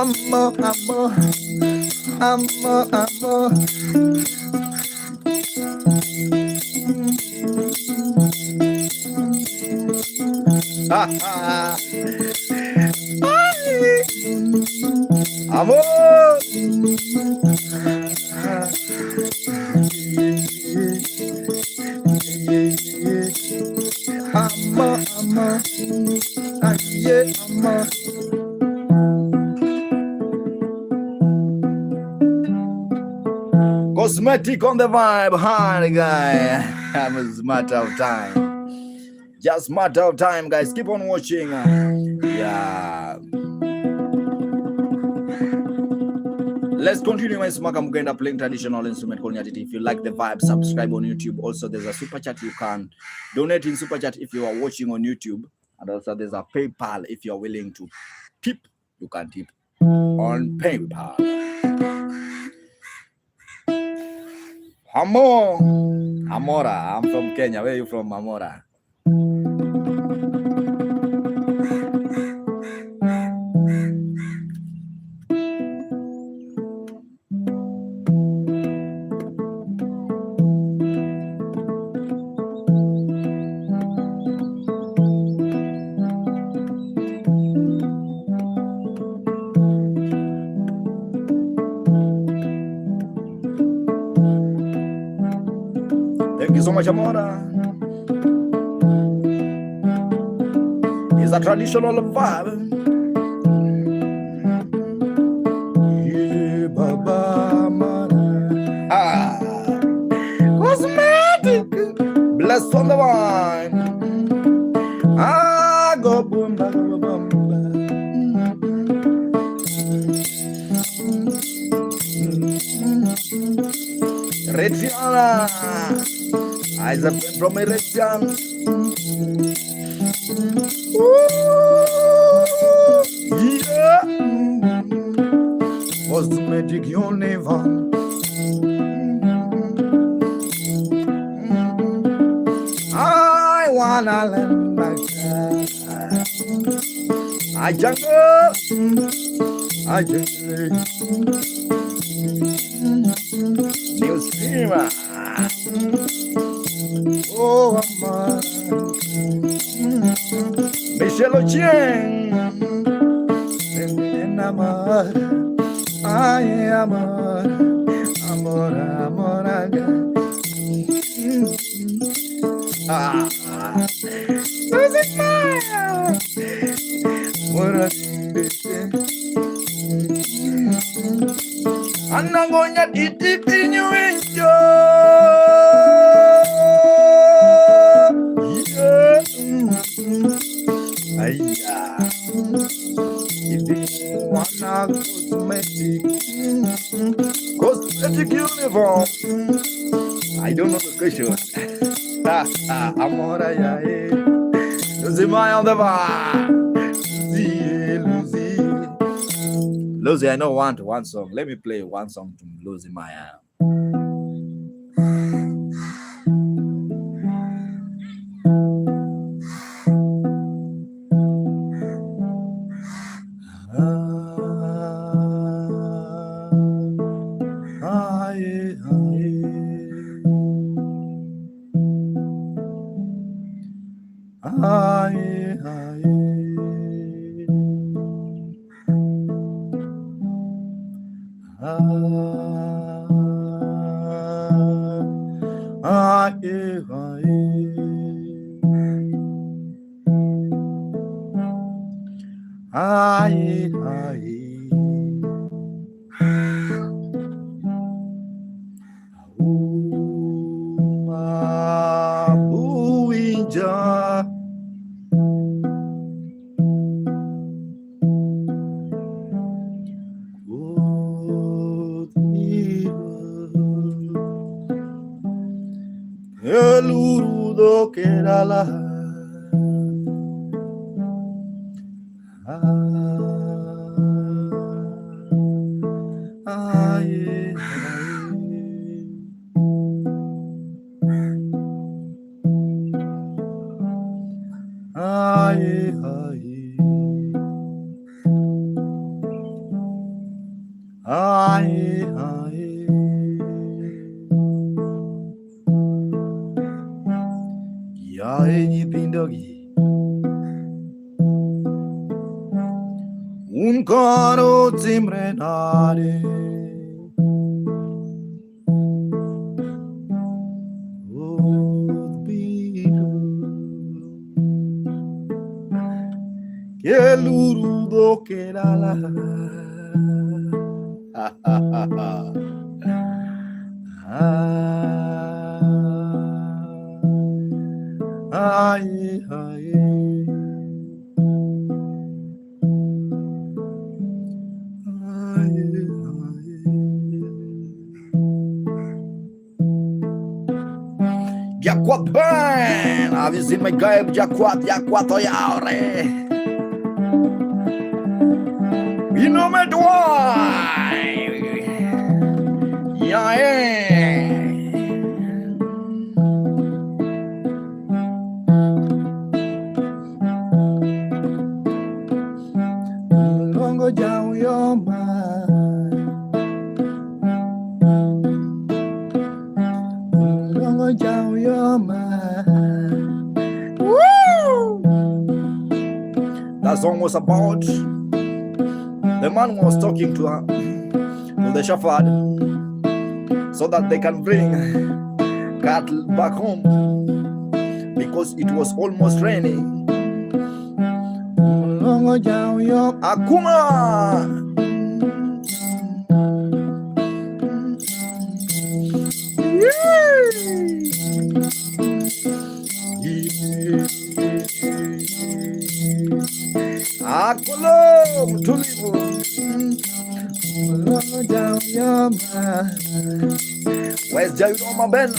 Amor, amor, amor, amor. Amor. Amor, amor. Yeah, amor. Cosmetic on the vibe, honey guy. I'm a matter of time. Just matter of time, guys. Keep on watching. Yeah. Let's continue my Smaka Mugenda playing traditional instrument called nyatiti. If you like the vibe, subscribe on YouTube. Also, there's a super chat you can donate in super chat if you are watching on YouTube. And also there's a PayPal if you're willing to tip. You can tip on PayPal. Amora. I'm from Kenya. Where are you from, Amora? Thank you so much, Amora. It's a traditional vibe. Yeah, Baba Mara. Cosmetic. Blessed on the wine. Go boom, boom, boom. Reggiana. Isaac from Erection. Yeah. Cosmetic uniform. I wanna learn my I jungle. New streamer. Oh, amor. Michelle Ochien. Amor. Ay, amor. Amor, amor, Anangonya nyatiti nyuenjo. Aya. If you wanna cosmetic uniform. I don't know the question. Amora ya Lucy my on the bar. Lucy, I know one song. Let me play one song to Lucy Maya. Eludo que era la un coro zimbrenare. Would be que lurudo que la ay, ay. Jaquat band, have you seen my guy Jaquat Oyare? You know me why? Yeah. Longo jao yoma. Longo jao yoma. Woo! That song was about the man was talking to the shepherd so that they can bring cattle back home because it was almost raining. Akuma. Akolom tulivu. Where's Jayoma Ben?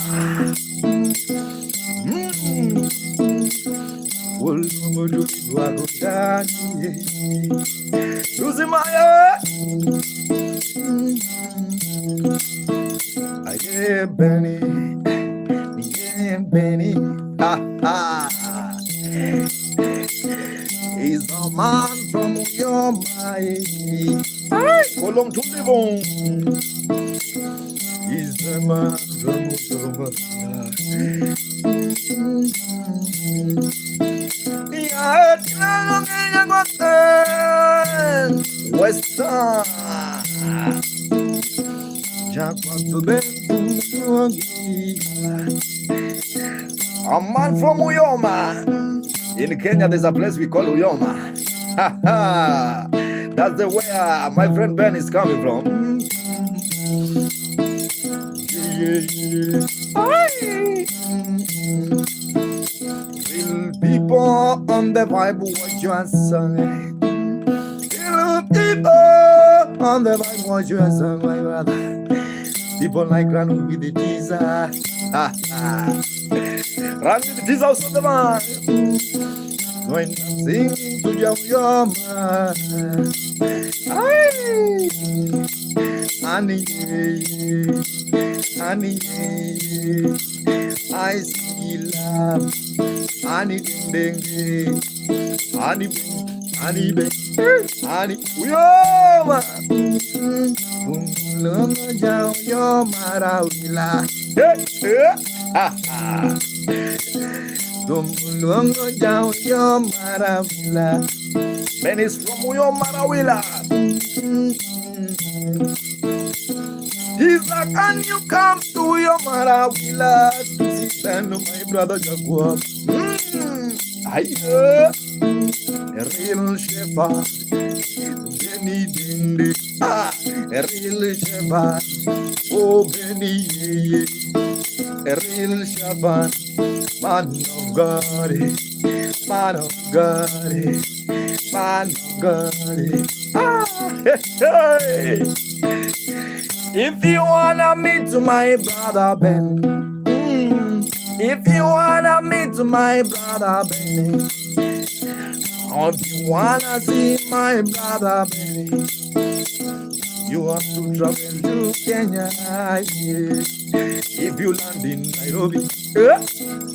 Uzimaya. Aye Benny. Yeah Benny. Ha ha. He's a man from your mind. Kolom tulivu. He's the man from your mind. Western a man from Uyoma. In Kenya, there's a place we call Uyoma. That's the where my friend Ben is coming from. Real people on the Bible, what you are saying. Real people on the Bible, what you are saying, my brother. People like run with the Jesus. Run with the Jesus on the mind. When I'm singing to your man. Honey, I see love. Honey, ding, ding, honey, honey, honey, uyoma. Lungo jao yo marawila. Lungo jao yo marawila. Ben is from Uyo Marawila. He's like, can you come to your Marawila to see my brother Jaguar? A real shepherd, Benny Dindi, a real shepherd, oh Benny, a real shepherd, man of God, man of God, man of God. Hey. If you wanna meet my brother Ben, if you wanna meet my brother Ben, or if you wanna see my brother Ben, you have to travel to Kenya. Yeah. If you land in Nairobi,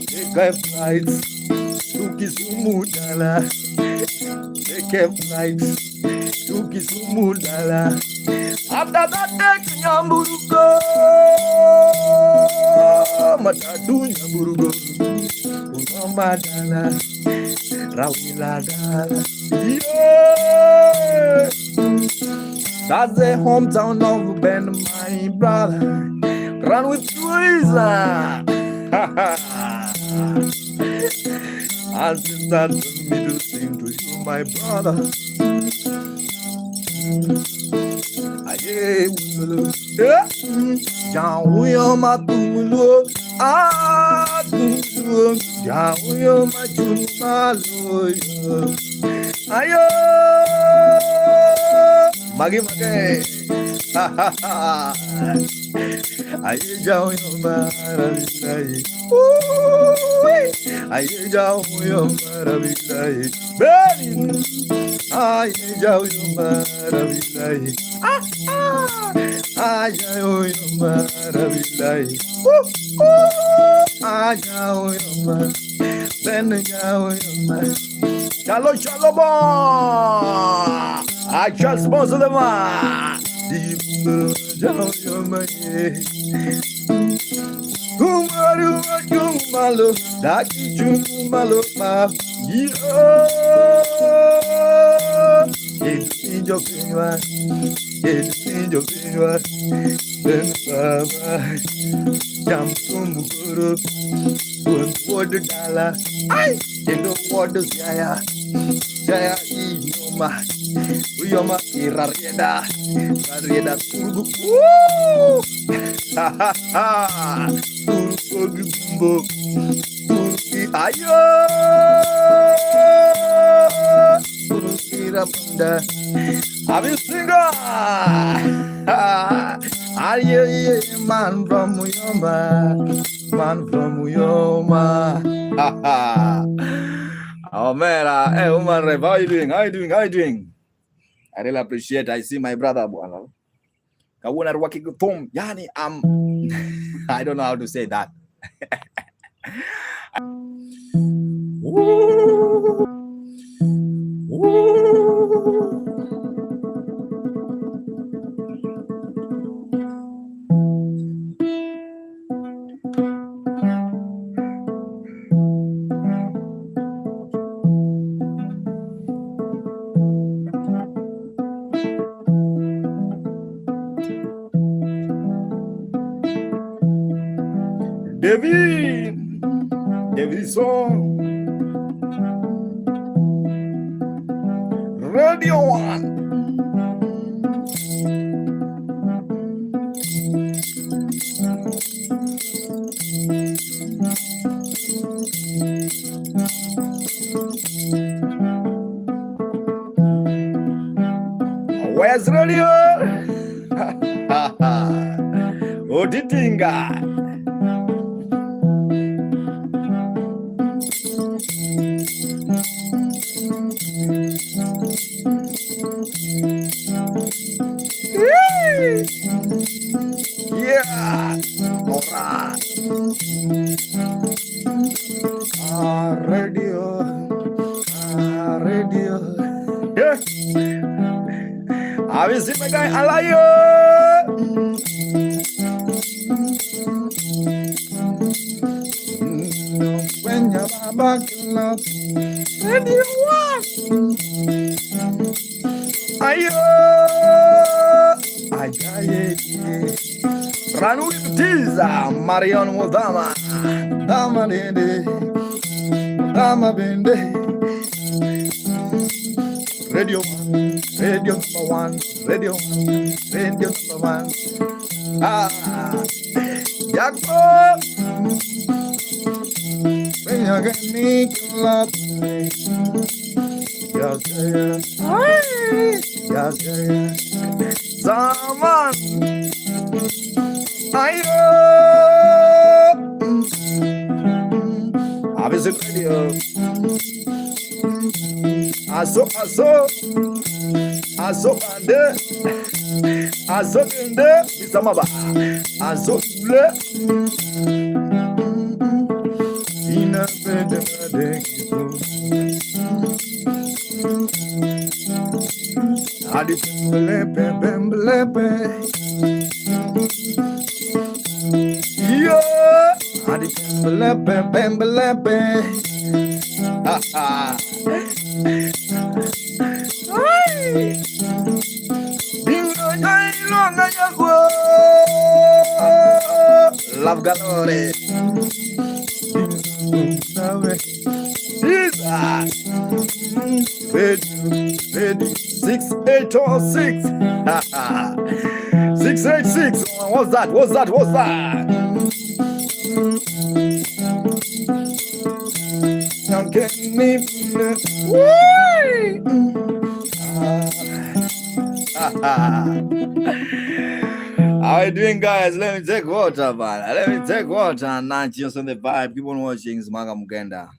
take a flight to Kisumu, Dala. Take a flight to Kisumu, Dala. After that, take Nyamburugo, Matatu Nyamburugo, Unamadala, Rawila Dala. Yeah. That's the hometown of Ben, my brother. Run with Louisa. And since that me to sing to you, my brother. Aye, yeah. Jahuyo matumulo, atumulo. Jahuyo majumalo, ayo, magi. Aye, jahuyo maravilai. Aye, jahuyo maravilai. Beni. Aye, jahuyo maravilai. Aye, jahuyo maravilai. Aye, jahuyo maravilai. Beni, jahuyo maravilai. Shalom, shalom. I just want to the Kumalo, Daki Chumalo, ma, it's in your finger, it's in your finger, then Baba, jump to Muguru, for the dollar, I know what is Jaya, Jaya, Yoma, Uyoma, Irarieda, Rarieda, Turbu, ha ha ha, Turbu, Turki, ayo, Turki Ramanda, Abi Singa, aye, man from Uyoma, man from Uyoma, ha ha. Oh man, hey woman, how you doing? How you doing? How you doing? I really appreciate. I see my brother. Kawuna working home. Yani, I don't know how to say that. David song, Radio 1. Where's Radio? Oditinga. Yeah, alright. Radio, radio. Yeah. I will see my guy Alayo. When you're back in love, radio one. Ayo, ajaye. Ranu Tiza, Marion Mudama, Dama Dende, Dama Bende, Radio 1, Radio number 1, Radio 1, Radio number 1. Yako, when you get me to love me, yes, Zaman. Ayo, habis radio. Aso ande bisa maba. Aso le. Ina bede gitu. Adi bembelepe. Yo, adi bembelepe. Ha ha. Bingo. calore. Ready. 6806. 686. What's that? How are you doing, guys? Let me take water, man. Let me take water and not just on the vibe. Keep on watching Smaga Mugenda.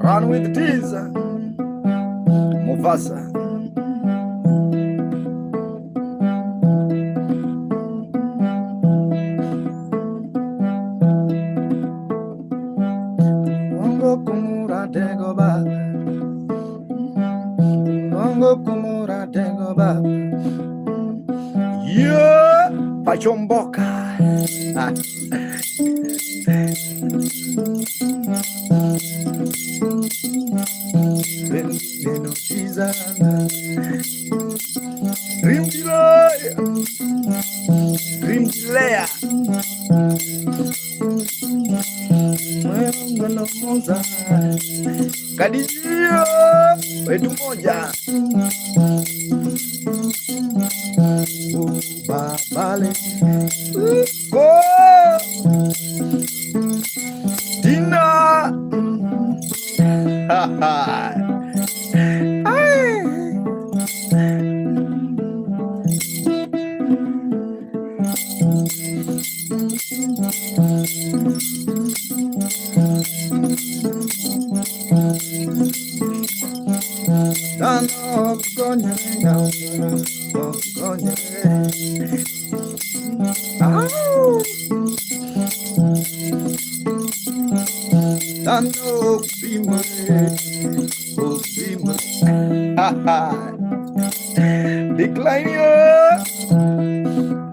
Run with this, Mufasa. Longo kumura tego baba, longo kumura tego baba. Yeah, pachomboka. Dream Slayer. Kadijio wetu moja. Babale. Go. Tina.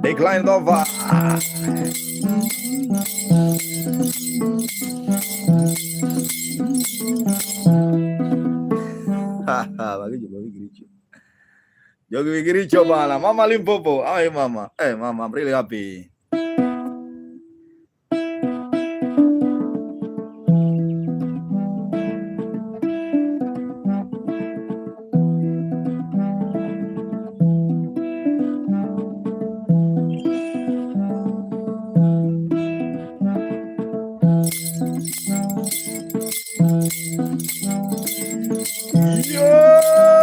Decline over. Jogi Giricho bala, Mama Limpopo. Ay, Mama. Hey, Mama, I'm really happy. Yeah.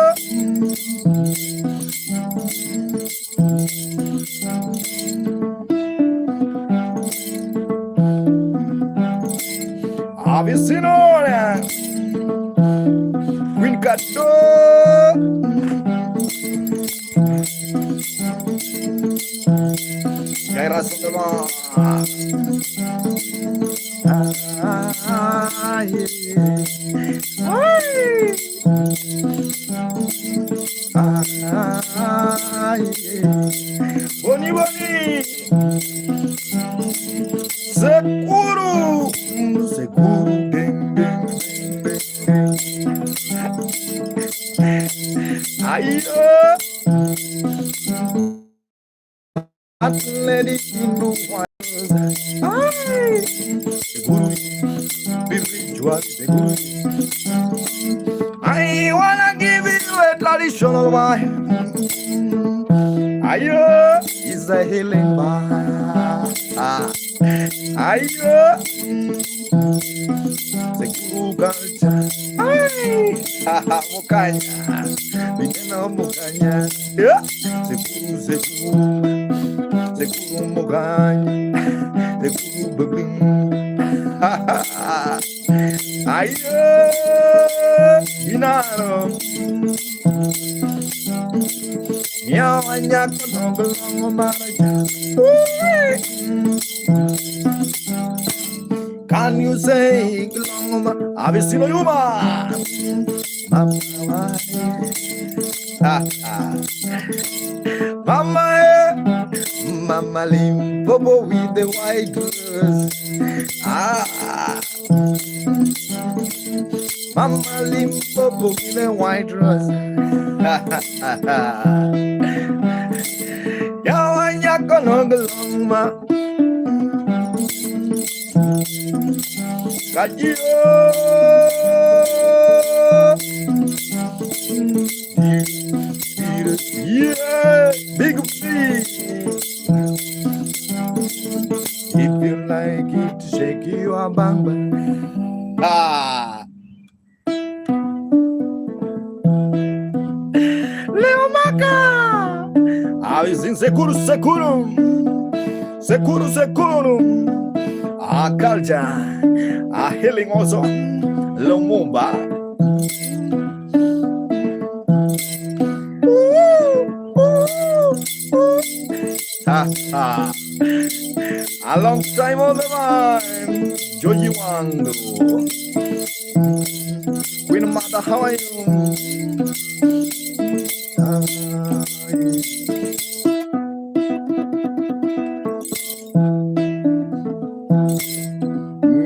Have you seen her? Queen Kato. Gaira Sundama. Boni boni. Seguro. Seguro. Ayo. Athletic Hindu wines. Seguro. Spiritual. Seguro. I wanna give you a traditional wine. Ayo is a healing wine. Ayo. Seguro culture. Mukanya. Bigena mukanya. Seguro, seguro. Seguro mukanya. Seguro bebing. Ayo. Inaro. Nyawanya kono belong maraja. Can you say gelong abisino yuma? Mama, Mama Limpopo with the white dress. Mama Limpopo with the white dress. Yawanya kono gelong ma. Kajio. Yeah, big fish. If you like it, shake your bang bang. Leo Maca. Vizinho seguro, seguro. Seguro, seguro. A culture. A healing also. Lumumba. A long time on the line, Joji Wango. Queen Mother, how are you?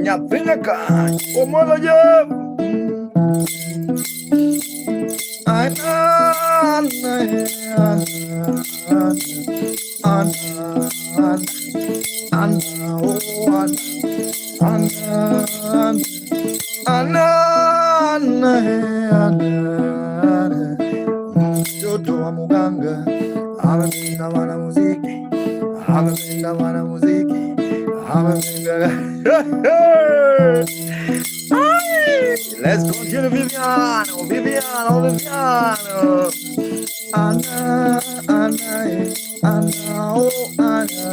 Nyatinaka, Omola Jam. Mtoto wa muganga amependa wana muziki, amependa wana muziki, amependa. Let's continue, Viviano, Viviano, Viviano. Anna, Anna, Anna, oh Anna.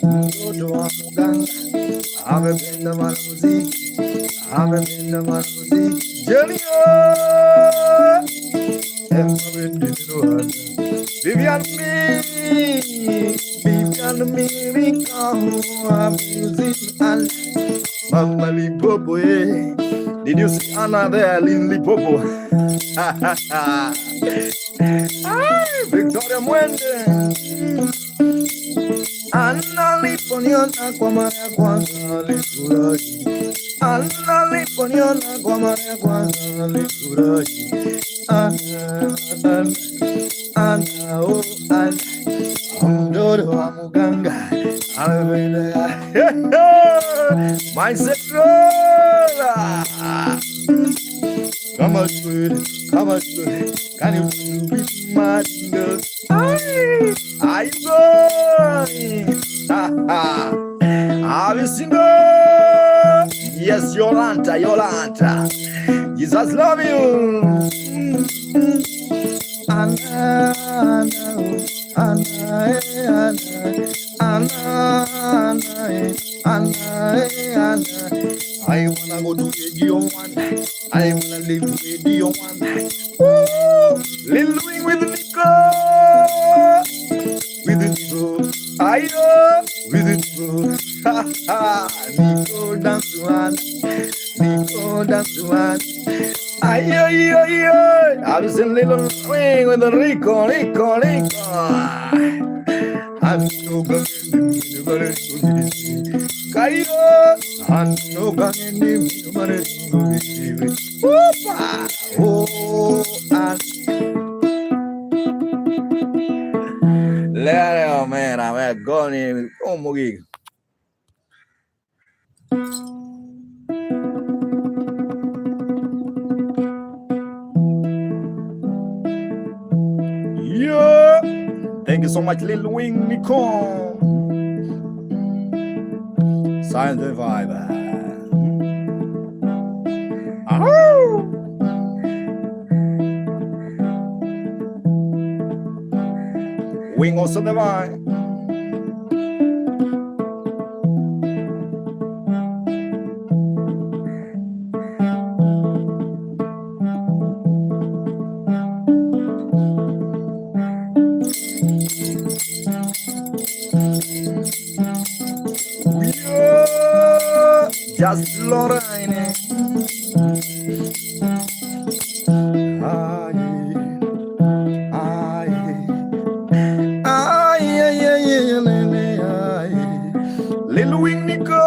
Mtoto wa muganga amependa wana muziki, amependa wana muziki. Jelio. Vivian me, come music and Mama Limpopo, eh? Did you see Anna there, Limpopo? Victoria Mwende. Anna liponiona kwa mara ya kwanza alifurahi. Anna liponiona kwa mara ya kwanza alifurahi. Anna, Anna, oh Anna. Mtoto wa muganga amependa. My Sephora. Come on, sweetie, come on, sweetie. Can you be my girl? Are you going? Have you seen her? Yes, Yolanta, Yolanta. Jesus love you. Anna, Anna, Anna, Anna, Anna. I wanna go to Radio 1. I wanna live Radio 1. Lil Wing with Nico. With Nico. Ayo. With Nico. Ha ha. Nico dance one. Nico dance one. Ayo, ayo, ayo. I was in Lil Wing with Rico. I'm no going Kayo, I'm no going Leo, man, I'm going. Oh, Mugi. Yeah. Thank you so much, Lil Wing, Nicole. Silent Survivor. Wing also divine. Just Lorraine. Lil Wing Nico.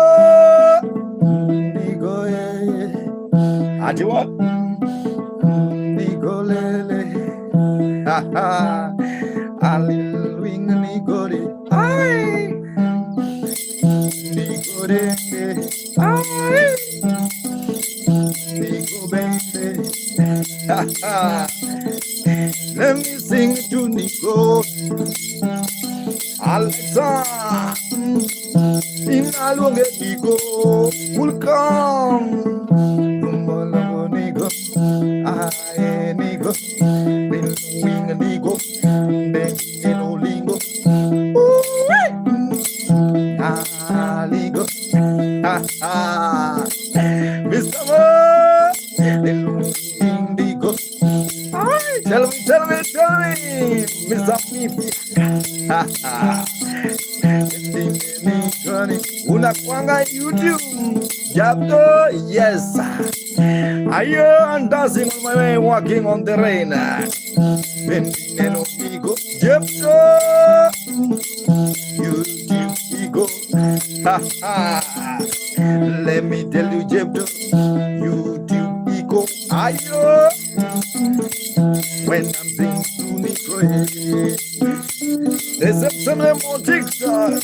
Nico, yeah. What? Nico Lele. Ha ha. Lil Wing Nico. Ay. Nico de. Nico baby. Let me sing to Nico. Alexa. Inalonge Nico. Welcome. Tumbalongo Nico. Aye Nico. Wing Nico. Deno Lingo. Ligo. Mr. Mo, Indigo. Tell me, Mr. Mipi. Unakwanga YouTube. Jabdo, yes. I'm dancing on my way, walking on the rain. Jabdo. YouTube. Let me tell you, Jebdo, YouTube ego. Ayo, when I'm singing to Nico, there's some more TikTok.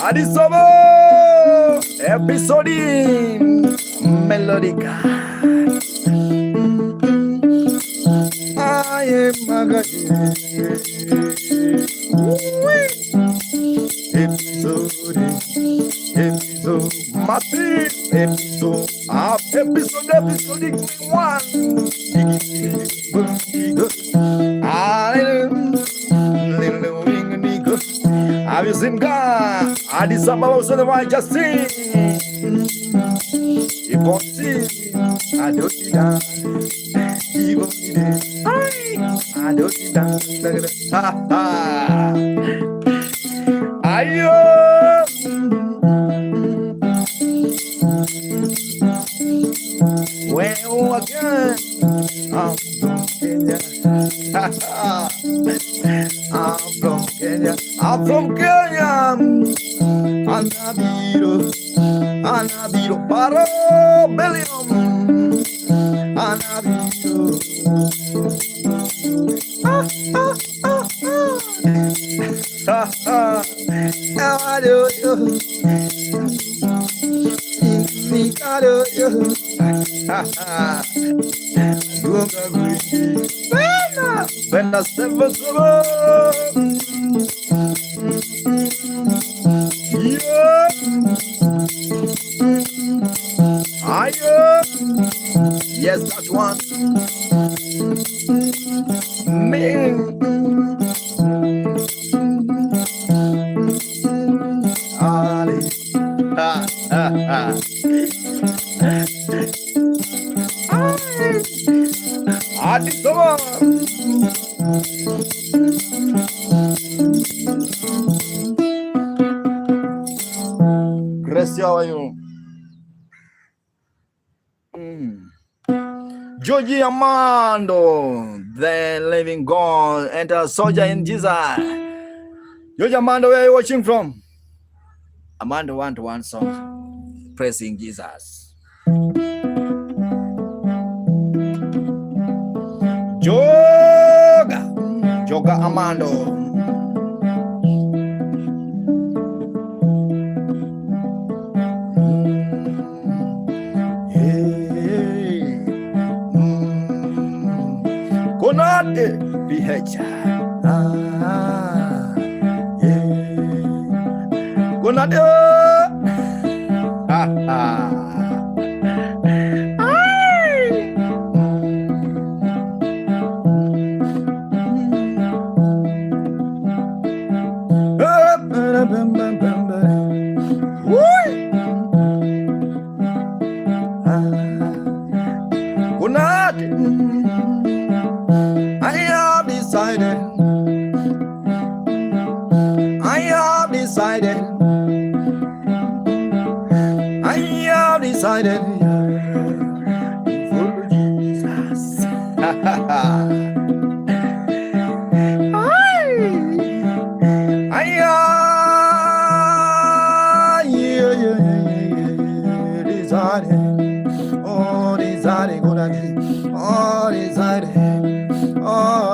Addis Ababa, episode melodica. I am Magadi. Episode, Mati, episode 1. Have you seen God? Addis Ababa so the white just sing. You won't see. I don't see that. You won't see that. I don't see that. Ha ha. Ayo. Well again, I'm from Kenya. I'm from Kenya. Anabiro, paro, Belgium. Anabiro. How do you? Pena sempre solo. Yeah. Yes, that one. Me. Artist, come on. Gracie, how are you? Georgie Armando, the living God, and a soldier in Jesus. Georgie Armando, where are you watching from? Armando want one song, praising Jesus. Joga Armando. Konate PH. Konate. Decided for Jesus.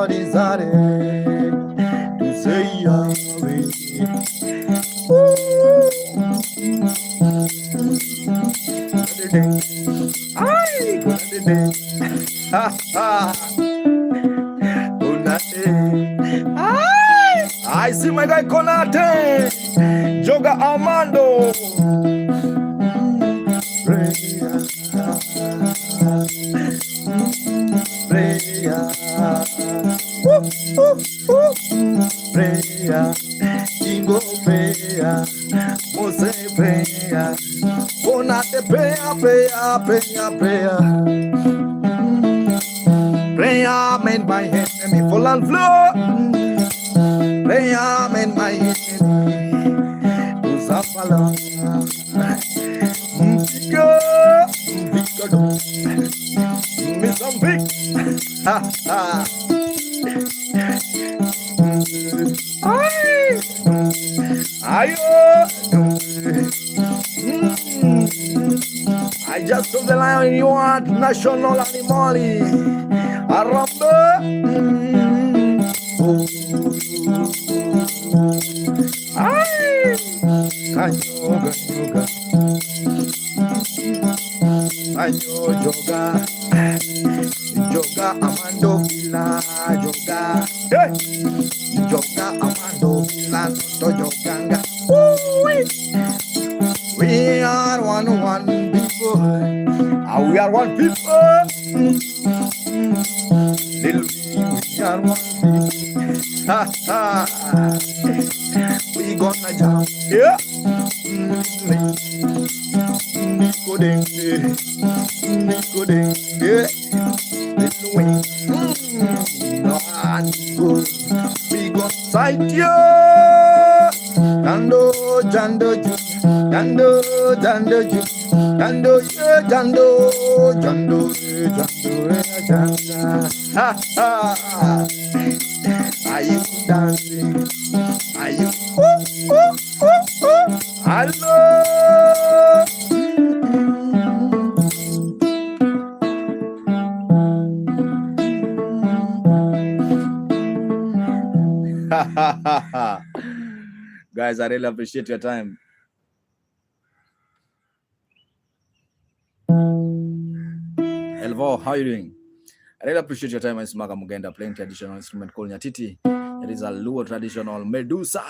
Decided to say Yahweh. I see my guy Konate, Joga Armando. Prayer, Jingo prayer, Mose prayer, Konate prayer. Prayer made my enemy full and flow. Prayer made my enemy to suffer. I just saw the lion you want national animal. Arambe. Joga Armando Villa, Joga Armando Villa, to Joganga. We are one people. We are one people. Little we are one people. We gonna jump. Yeah. Nico ding. Yeah. Little wing. We got sight you. Jando. Ha ha. Are you dancing? Are you? Hello. Guys, I really appreciate your time. Elvo, how are you doing? I really appreciate your time. I'm Smaga Mugenda playing traditional instrument called nyatiti. It is a Luo traditional Medusa.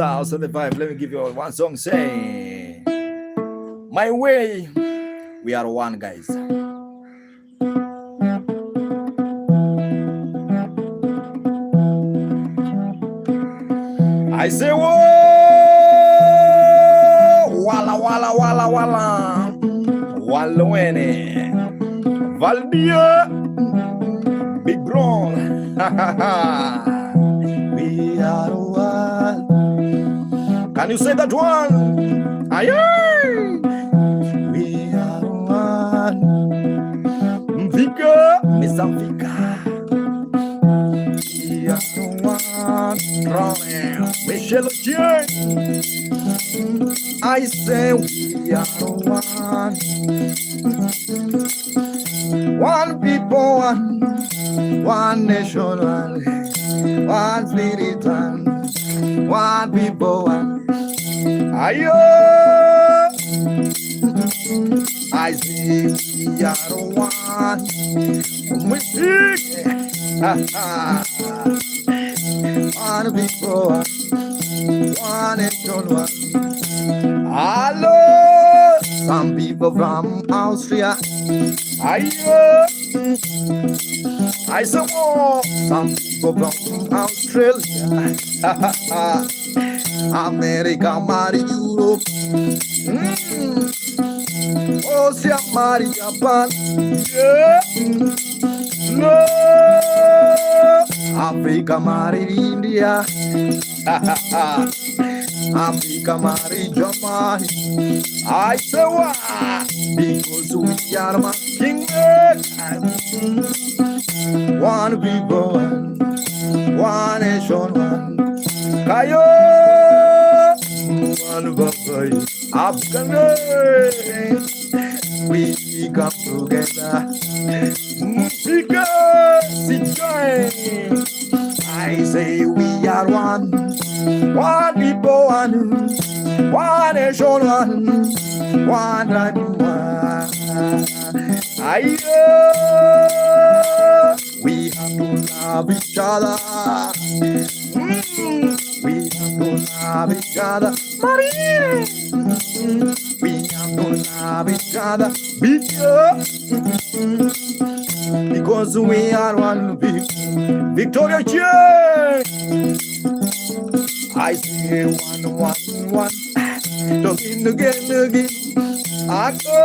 Also the vibe. Let me give you one song. Say, my way. We are one, guys. I say, whoa, walla, walla, Wala Walwene Valdia Big Bro. We are one. Can you say that one? Aye. We are one. Mvika Mizamvika. We are one. Michelle J. I say we are one. One people, one nation, one spirit, one people, ayo. I say we are one. We speak, one people, one nation, one. Hello, some people from Austria. I saw some people from Australia, America, Mari, Europe, Austria, Mari, Japan, yeah. No, Africa, Mari, India, Africa, Mari, Germany. I say what? Because we are my kingdom. One people, one nation, one. Kayo, one boy, Afghan. We come together because it's joy. I say we are one. One people, one nation, one tribe, one. We have to love each other. We have to love each other. We have to love each other. Because we are one people. Victoria J. I say one. Talking again. I go.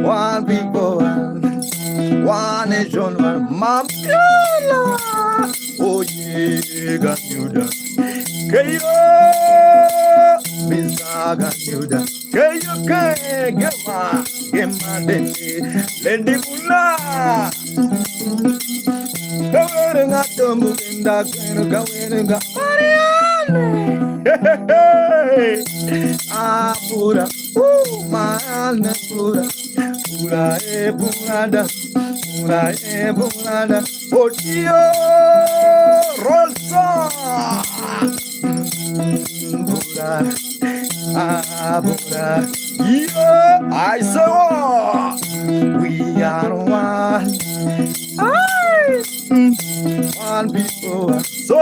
One people, one nation, one Mampiala. Oh yeah, got you done. Kayo, Misa got you done. Kayo, Gema, Lendi Mula. Kawenga Tomukinda, Kawenga Mariana. Pura, mana pura, pura, Potio, Rolsa, pura, I saw we are one. One people, so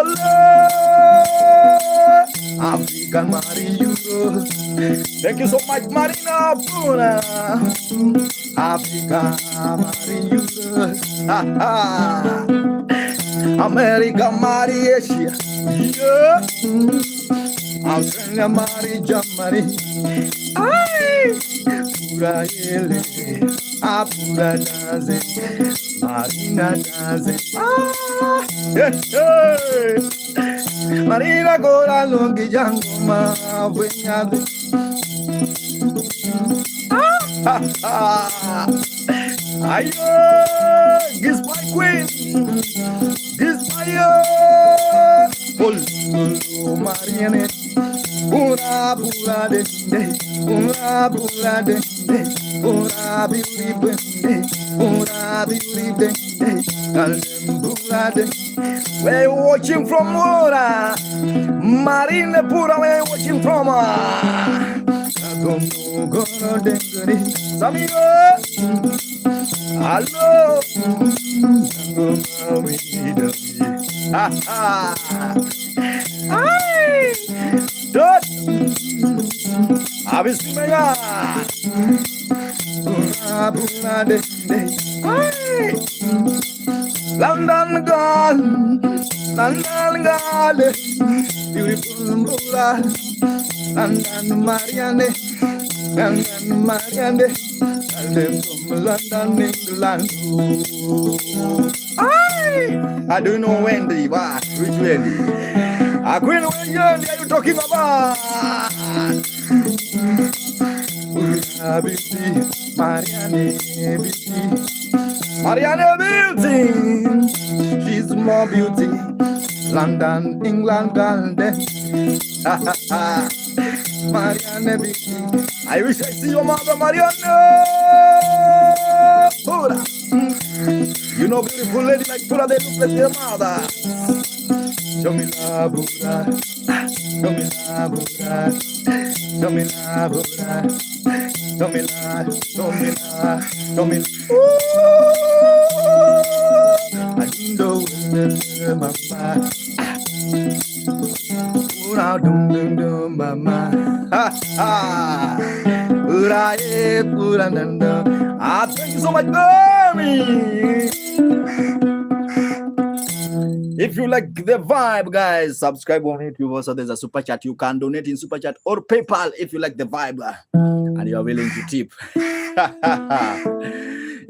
African Mario. Thank you so much, Marina Puna. Africa Mario. America Maria. Yeah. Australia Maria Jamari. Pura ele. Pura daze. Marina daze. Marina Gora Longi Jangoma Vinyadu. Ayo, this my queen. This my Mariane. Pura de de. Pura de de. Pura beauty de. Pura beauty de. Pura de. We're watching from Mora. Marina Pura, we're watching from Samigo. Hello. Dot. Abis mega. London gone. Nandangale, beautiful Mura, London Marianne, London Marianne, I live from London, England. I don't know Wendy, what? Which Wendy? I queen Wendy, are you talking about? Beauty, Marianne, beauty, Marianne, beauty. She's more beauty. London, England, London. Marianne, beauty. I wish I see your mother, Marianne. Pura. You know, beautiful lady like Pura, they look like their mother. Show me love, Pura. Show me love, Pura. Show me love, Pura. Show me love, show me love, show me love. I know mama. Pura dum dum dum mama. Ha ha. Pura pura nanda. Thank you so much, Mary. If you like the vibe, guys, subscribe on YouTube. Also, there's a super chat. You can donate in super chat or PayPal if you like the vibe and you are willing to tip.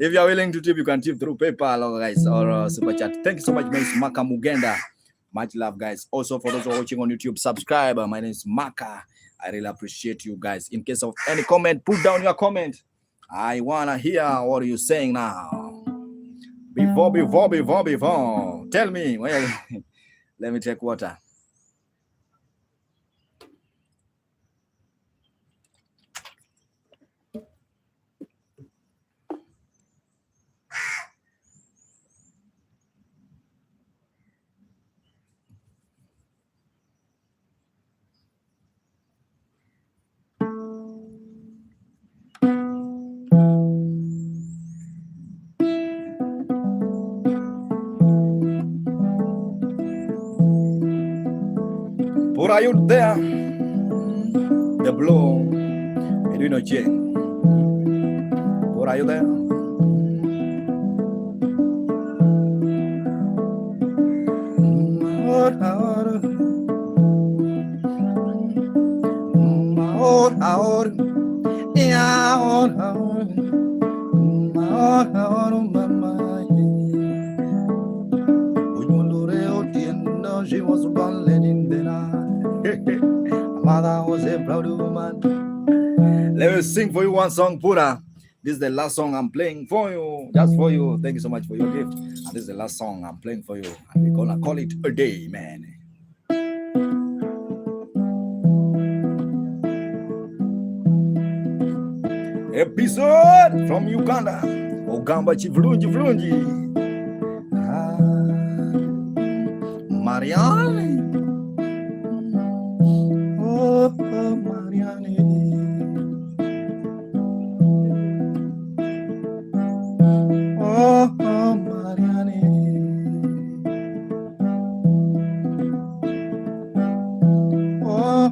If you are willing to tip, you can tip through PayPal, guys, or super chat. Thank you so much, Miss Maka Mugenda. Much love, guys. Also, for those who are watching on YouTube, subscribe. My name is Maka. I really appreciate you guys. In case of any comment, put down your comment. I wanna hear what you're saying now. Before. Tell me. Well, let me take water. Pura, are you there? The blow. You do not check. Pura, are you there? She was born late in the night. Mother was a proud woman. Let me sing for you one song, Pura. This is the last song I'm playing for you, just for you. Thank you so much for your gift. And this is the last song I'm playing for you. And we're gonna call it a day, man. Episode from Uganda. Ogamba chivulunji. Marianne. Oh, Marianne. Oh, Marianne. Oh,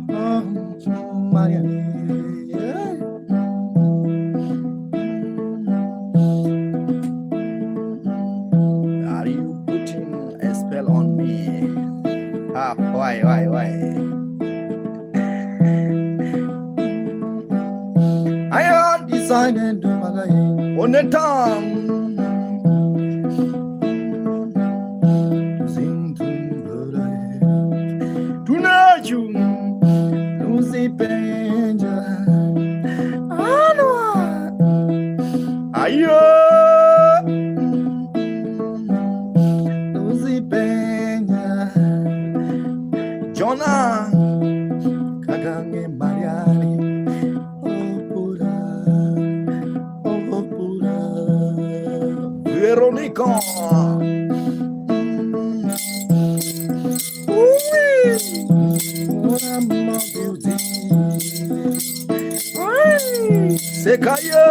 Marianne. Are you putting a spell on me? Why? I had decided to magaye on the tongue. Tonight you Lucy Benja. Ayo Lucy Benja. Jonah Kagange Mariani. Oh Pura Veronica. Mama beauty. Sekaya.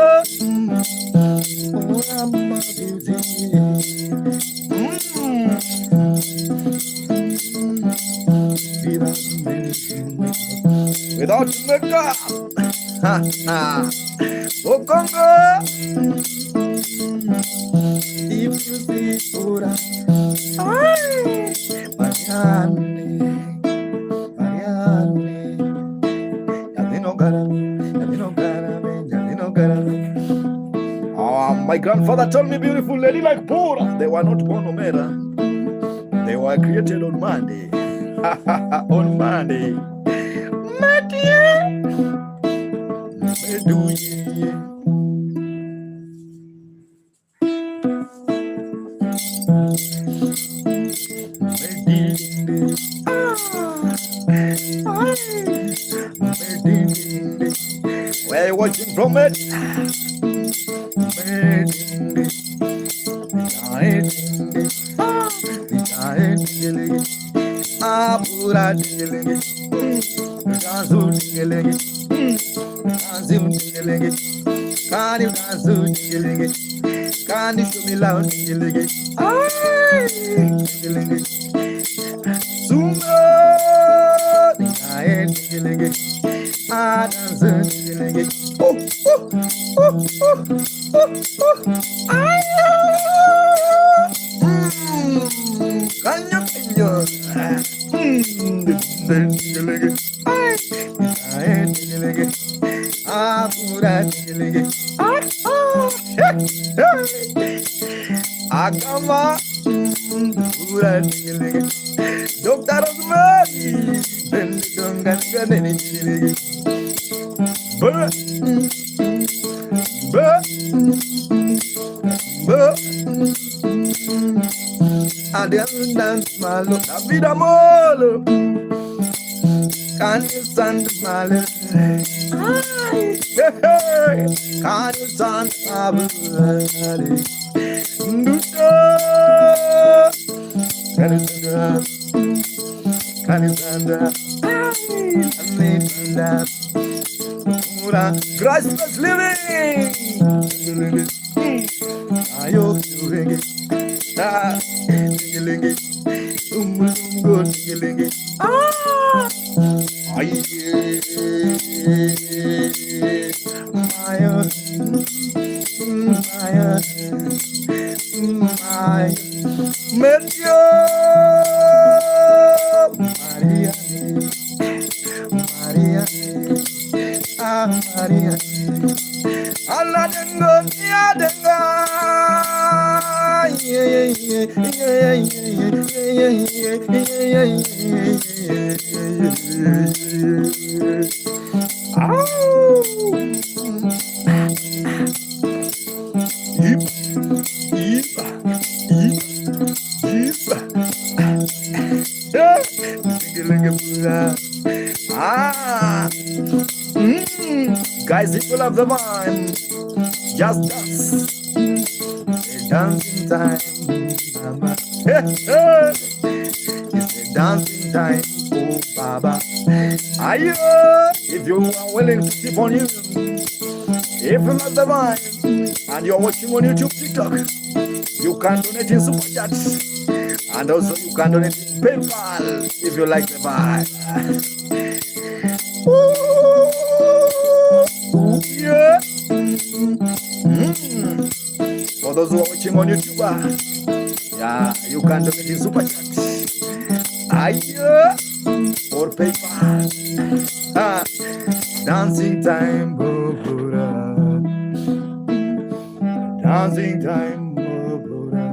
Mama beauty. Without makeup. Oh, Congo. If you see Pura, My grandfather told me, beautiful lady like Bora, they were not born Omera. They were created on Monday. On Monday. Where are you watching from it? Can you show me loud? Agama, Doctor Rosemary, then don't get anything. But I didn't dance my look, I be the mole. Can you stand my love? Can you stand my blood? Gracias living. Ayo kilingi, kilingi, umulungo kilingi. Aye, Maya, Maya, Maya, Medio, Maria, Maria, Maria, Allah dengo, ya dengo, yeah, yeah, yeah, yeah, yeah, Guys, if you love the mind, just dance. It's dancing time, mama. It's a dancing time, oh baba. Ayo, if you are willing to keep on you, if you love the mind, and you're watching on YouTube, TikTok, you can donate in Super Chat. And also you can donate in PayPal if you like the vibe. Yeah. For those who are watching on YouTube, yeah, you can donate in Super Chat. Or PayPal. Dancing time, Bobura. Dancing time, Bobura.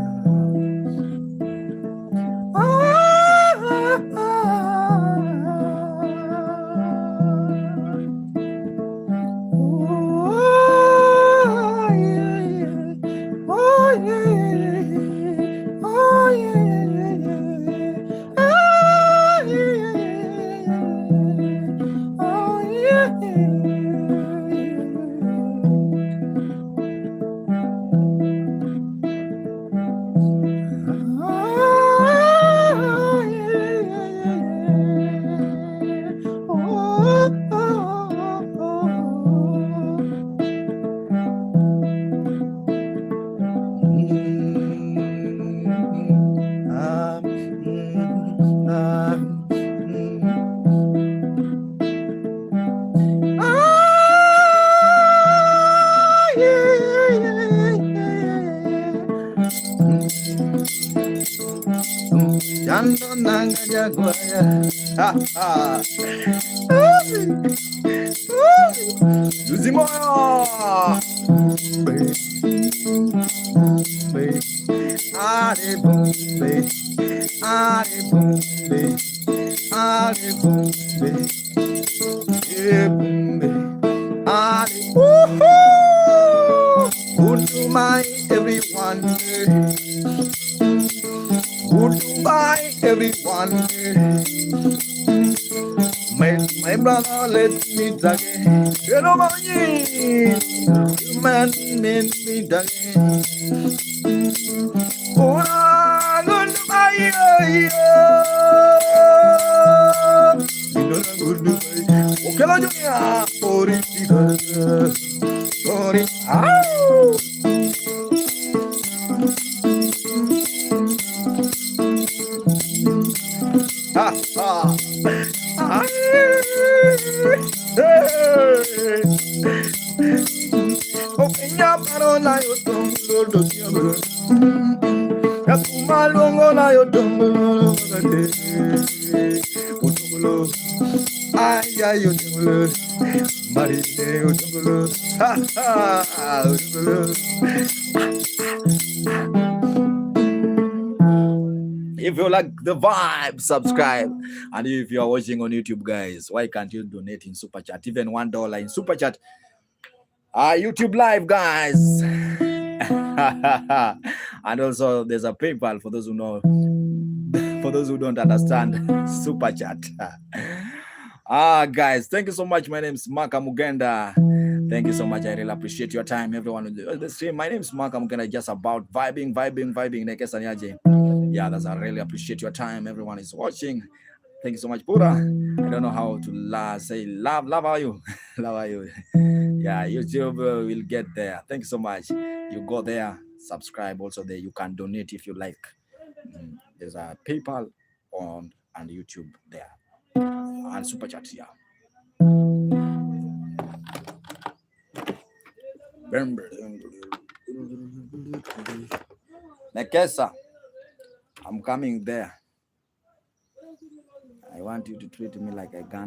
Zuzimoyo. Goodbye, everyone. Goodbye, everyone. My brother, let me again. You know my man, let me again. Oh, goodbye, okay, la Junior. Sorry. Ha ha. Opinya parola yo tombo do tiamelo. Ya kumalongo na yo tombo do. Utombo. Ay ay yo tombo. Marine yo tombo. Ha ha. Utombo. If you like the vibe, subscribe. And if you are watching on YouTube, guys, why can't you donate in Super Chat? Even $1 in Super Chat. YouTube Live, guys. And also, there's a PayPal for those who know. For those who don't understand, Super Chat. Guys, thank you so much. My name is Maka Mugenda. Thank you so much. I really appreciate your time, everyone on the stream. My name is Maka Mugenda. Just about vibing. Yeah, that's I really appreciate your time. Everyone is watching. Thank you so much, Pura. I don't know how to say love are you? Love are you? Yeah, YouTube will get there. Thank you so much. You go there, subscribe. Also there, you can donate if you like. There's a PayPal and YouTube there. And Super Chat, yeah. Nekesa, I'm coming there. I want you to treat me like a gun.